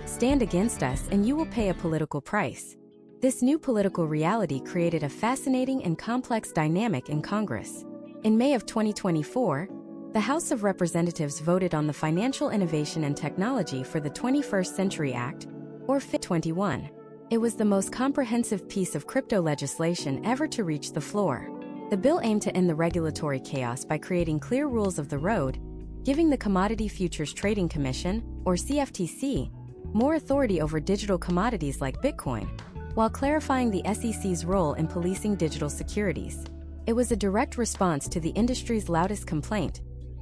stand against us and you will pay a political price. This new political reality created a fascinating and complex dynamic in Congress. In May of 2024, the House of Representatives voted on the Financial Innovation and Technology for the 21st Century Act, or FIT21. It was the most comprehensive piece of crypto legislation ever to reach the floor. The bill aimed to end the regulatory chaos by creating clear rules of the road, giving the Commodity Futures Trading Commission, or CFTC, more authority over digital commodities like Bitcoin. while clarifying the SEC's role in policing digital securities. It was a direct response to the industry's loudest complaint,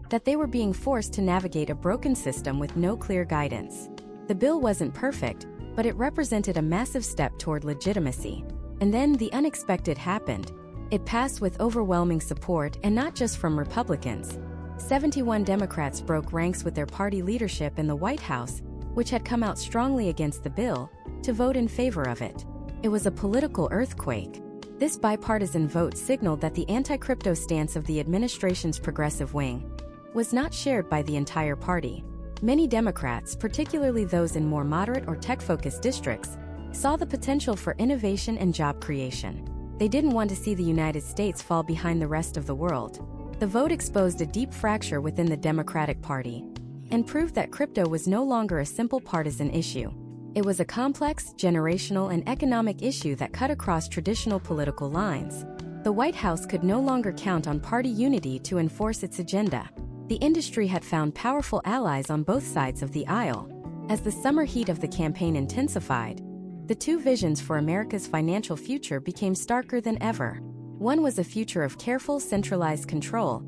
that they were being forced to navigate a broken system with no clear guidance. The bill wasn't perfect, but it represented a massive step toward legitimacy. And then the unexpected happened. It passed with overwhelming support, and not just from Republicans. 71 Democrats broke ranks with their party leadership in the White House, which had come out strongly against the bill, to vote in favor of it. It was a political earthquake. This bipartisan vote signaled that the anti-crypto stance of the administration's progressive wing was not shared by the entire party. Many Democrats, particularly those in more moderate or tech-focused districts, saw the potential for innovation and job creation. They didn't want to see the United States fall behind the rest of the world. The vote exposed a deep fracture within the Democratic Party and proved that crypto was no longer a simple partisan issue. It was a complex, generational, and economic issue that cut across traditional political lines. The White House could no longer count on party unity to enforce its agenda. The industry had found powerful allies on both sides of the aisle. As the summer heat of the campaign intensified, the two visions for America's financial future became starker than ever. One was a future of careful, centralized control,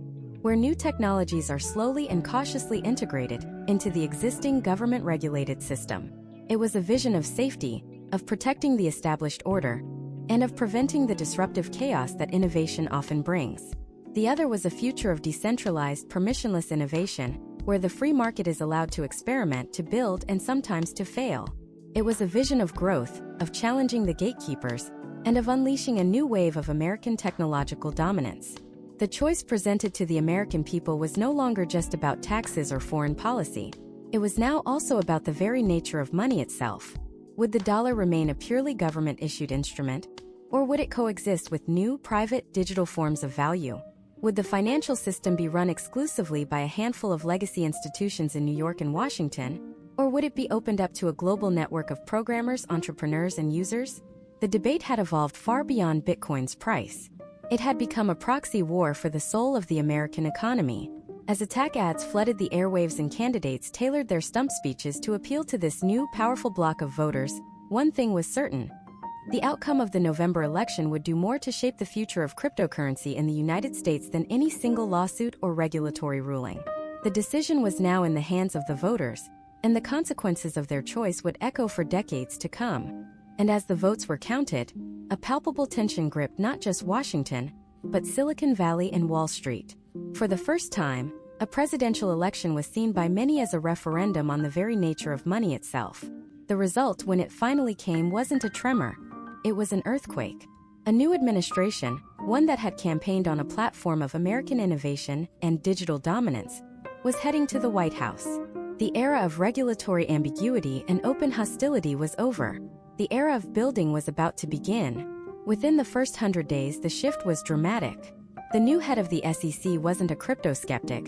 where new technologies are slowly and cautiously integrated into the existing government-regulated system. It was a vision of safety, of protecting the established order, and of preventing the disruptive chaos that innovation often brings. The other was a future of decentralized, permissionless innovation, where the free market is allowed to experiment, to build, and sometimes to fail. It was a vision of growth, of challenging the gatekeepers, and of unleashing a new wave of American technological dominance. The choice presented to the American people was no longer just about taxes or foreign policy. It was now also about the very nature of money itself. Would the dollar remain a purely government-issued instrument, or would it coexist with new, private, digital forms of value? Would the financial system be run exclusively by a handful of legacy institutions in New York and Washington, or would it be opened up to a global network of programmers, entrepreneurs, and users? The debate had evolved far beyond Bitcoin's price. It had become a proxy war for the soul of the American economy. As attack ads flooded the airwaves and candidates tailored their stump speeches to appeal to this new, powerful bloc of voters, one thing was certain. The outcome of the November election would do more to shape the future of cryptocurrency in the United States than any single lawsuit or regulatory ruling. The decision was now in the hands of the voters, and the consequences of their choice would echo for decades to come. And as the votes were counted, a palpable tension gripped not just Washington, but Silicon Valley and Wall Street. For the first time, a presidential election was seen by many as a referendum on the very nature of money itself. The result, when it finally came, wasn't a tremor. It was an earthquake. A new administration, one that had campaigned on a platform of American innovation and digital dominance, was heading to the White House. The era of regulatory ambiguity and open hostility was over. The era of building was about to begin. Within the first 100 days, the shift was dramatic. The new head of the SEC wasn't a crypto skeptic,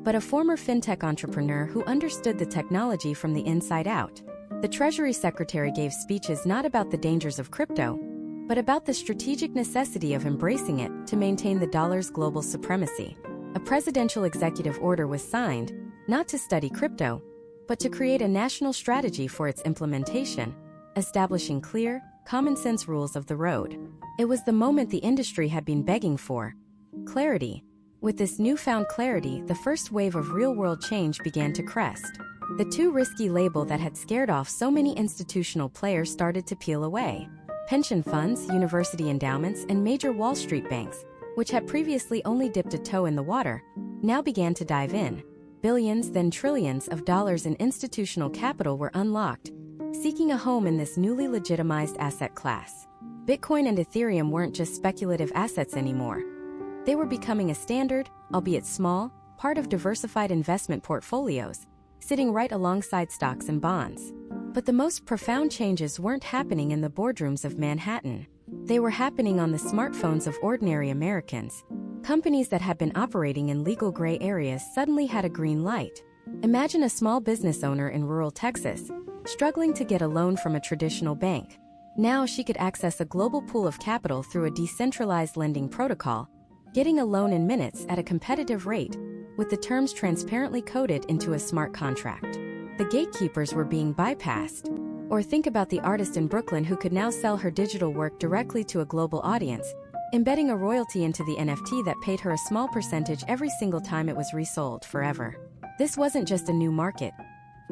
but a former fintech entrepreneur who understood the technology from the inside out. The Treasury Secretary gave speeches not about the dangers of crypto, but about the strategic necessity of embracing it to maintain the dollar's global supremacy. A presidential executive order was signed, not to study crypto, but to create a national strategy for its implementation, establishing clear, common-sense rules of the road. It was the moment the industry had been begging for: clarity. With this newfound clarity, the first wave of real-world change began to crest. The too risky label that had scared off so many institutional players started to peel away. Pension funds, university endowments, and major Wall Street banks, which had previously only dipped a toe in the water, now began to dive in. Billions, then trillions of dollars in institutional capital were unlocked, seeking a home in this newly legitimized asset class. Bitcoin and Ethereum weren't just speculative assets anymore. They were becoming a standard, albeit small, part of diversified investment portfolios, sitting right alongside stocks and bonds. But the most profound changes weren't happening in the boardrooms of Manhattan. They were happening on the smartphones of ordinary Americans. Companies that had been operating in legal gray areas suddenly had a green light. Imagine a small business owner in rural Texas, struggling to get a loan from a traditional bank. Now she could access a global pool of capital through a decentralized lending protocol, getting a loan in minutes at a competitive rate, with the terms transparently coded into a smart contract. The gatekeepers were being bypassed. Or think about the artist in Brooklyn who could now sell her digital work directly to a global audience, embedding a royalty into the NFT that paid her a small percentage every single time it was resold forever. This wasn't just a new market.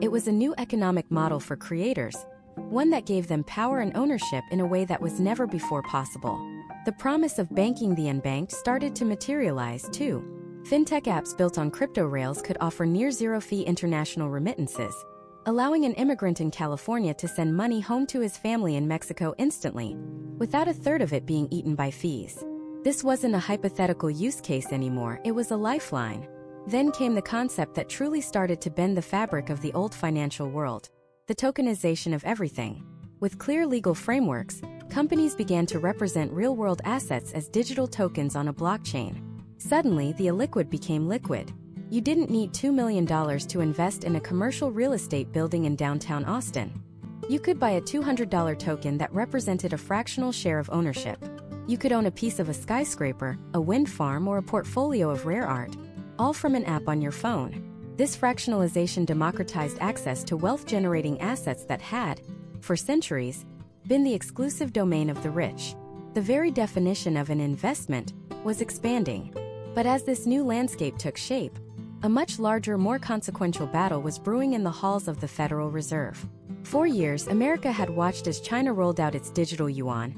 It was a new economic model for creators, one that gave them power and ownership in a way that was never before possible. The promise of banking the unbanked started to materialize, too. Fintech apps built on crypto rails could offer near-zero-fee international remittances, allowing an immigrant in California to send money home to his family in Mexico instantly, without a third of it being eaten by fees. This wasn't a hypothetical use case anymore, it was a lifeline. Then came the concept that truly started to bend the fabric of the old financial world: the tokenization of everything. With clear legal frameworks, companies began to represent real-world assets as digital tokens on a blockchain. Suddenly, the illiquid became liquid. You didn't need $2 million to invest in a commercial real estate building in downtown Austin. You could buy a $200 token that represented a fractional share of ownership. You could own a piece of a skyscraper, a wind farm, or a portfolio of rare art, all from an app on your phone. This fractionalization democratized access to wealth-generating assets that had, for centuries, been the exclusive domain of the rich. The very definition of an investment was expanding. But as this new landscape took shape, a much larger, more consequential battle was brewing in the halls of the Federal Reserve. For years, America had watched as China rolled out its digital yuan,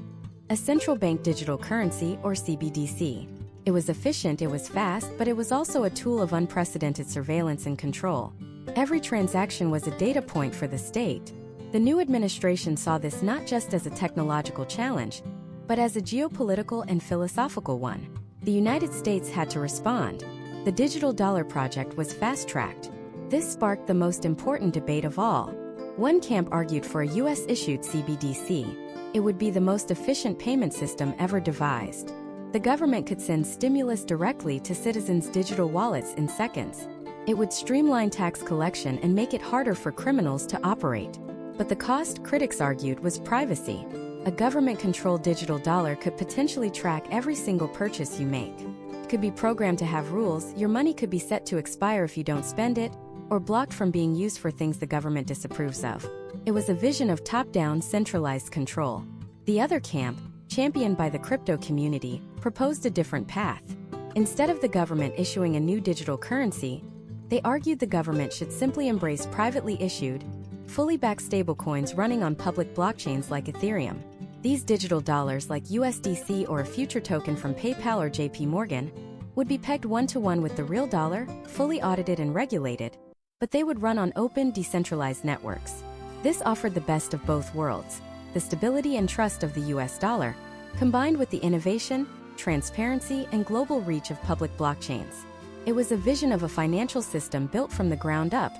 a central bank digital currency, or CBDC. It was efficient, it was fast, but it was also a tool of unprecedented surveillance and control. Every transaction was a data point for the state. The new administration saw this not just as a technological challenge, but as a geopolitical and philosophical one. The United States had to respond. The digital dollar project was fast-tracked. This sparked the most important debate of all. One camp argued for a US-issued CBDC. It would be the most efficient payment system ever devised. The government could send stimulus directly to citizens' digital wallets in seconds. It would streamline tax collection and make it harder for criminals to operate. But the cost, critics argued, was privacy. A government-controlled digital dollar could potentially track every single purchase you make. It could be programmed to have rules. Your money could be set to expire if you don't spend it, or blocked from being used for things the government disapproves of. It was a vision of top-down, centralized control. The other camp, championed by the crypto community, proposed a different path. Instead of the government issuing a new digital currency, they argued the government should simply embrace privately issued, fully backed stablecoins running on public blockchains like Ethereum. These digital dollars, like USDC or a future token from PayPal or JP Morgan, would be pegged one-to-one with the real dollar, fully audited and regulated, but they would run on open, decentralized networks. This offered the best of both worlds: the stability and trust of the US dollar, combined with the innovation, transparency, and global reach of public blockchains. It was a vision of a financial system built from the ground up,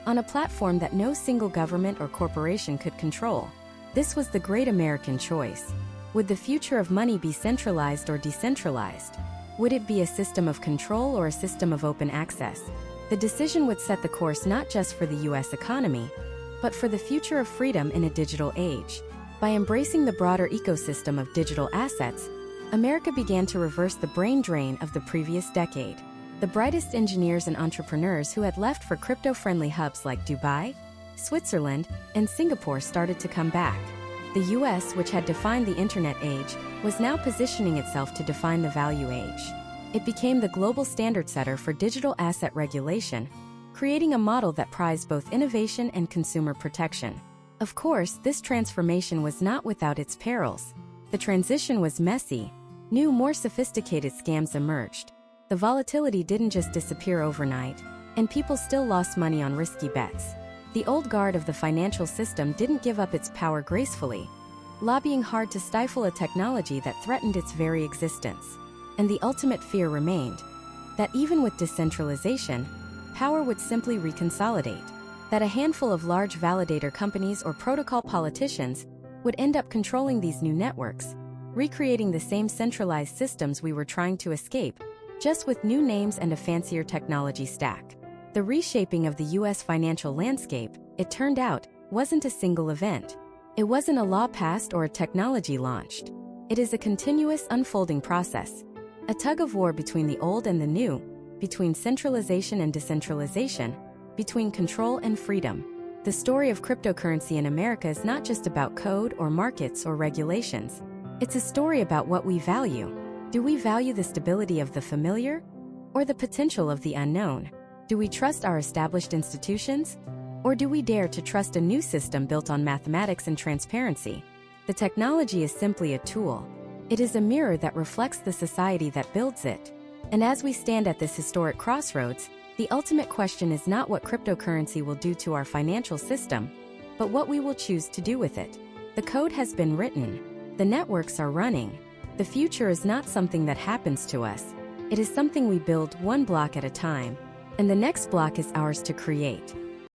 on a platform that no single government or corporation could control. This was the great American choice. Would the future of money be centralized or decentralized? Would it be a system of control or a system of open access? The decision would set the course not just for the US economy, but for the future of freedom in a digital age. By embracing the broader ecosystem of digital assets, America began to reverse the brain drain of the previous decade. The brightest engineers and entrepreneurs who had left for crypto-friendly hubs like Dubai, Switzerland, and Singapore started to come back. The US, which had defined the internet age, was now positioning itself to define the value age. It became the global standard setter for digital asset regulation, creating a model that prized both innovation and consumer protection. Of course, this transformation was not without its perils. The transition was messy. New, more sophisticated scams emerged. The volatility didn't just disappear overnight, and people still lost money on risky bets. The old guard of the financial system didn't give up its power gracefully, lobbying hard to stifle a technology that threatened its very existence. And the ultimate fear remained: that even with decentralization, power would simply reconsolidate. That a handful of large validator companies or protocol politicians would end up controlling these new networks, recreating the same centralized systems we were trying to escape, just with new names and a fancier technology stack. The reshaping of the US financial landscape, it turned out, wasn't a single event. It wasn't a law passed or a technology launched. It is a continuous unfolding process. A tug-of-war between the old and the new, between centralization and decentralization, between control and freedom. The story of cryptocurrency in America is not just about code or markets or regulations. It's a story about what we value. Do we value the stability of the familiar or the potential of the unknown? Do we trust our established institutions, or do we dare to trust a new system built on mathematics and transparency? The technology is simply a tool. It is a mirror that reflects the society that builds it. And as we stand at this historic crossroads, the ultimate question is not what cryptocurrency will do to our financial system, but what we will choose to do with it. The code has been written. The networks are running. The future is not something that happens to us. It is something we build one block at a time, and the next block is ours to create.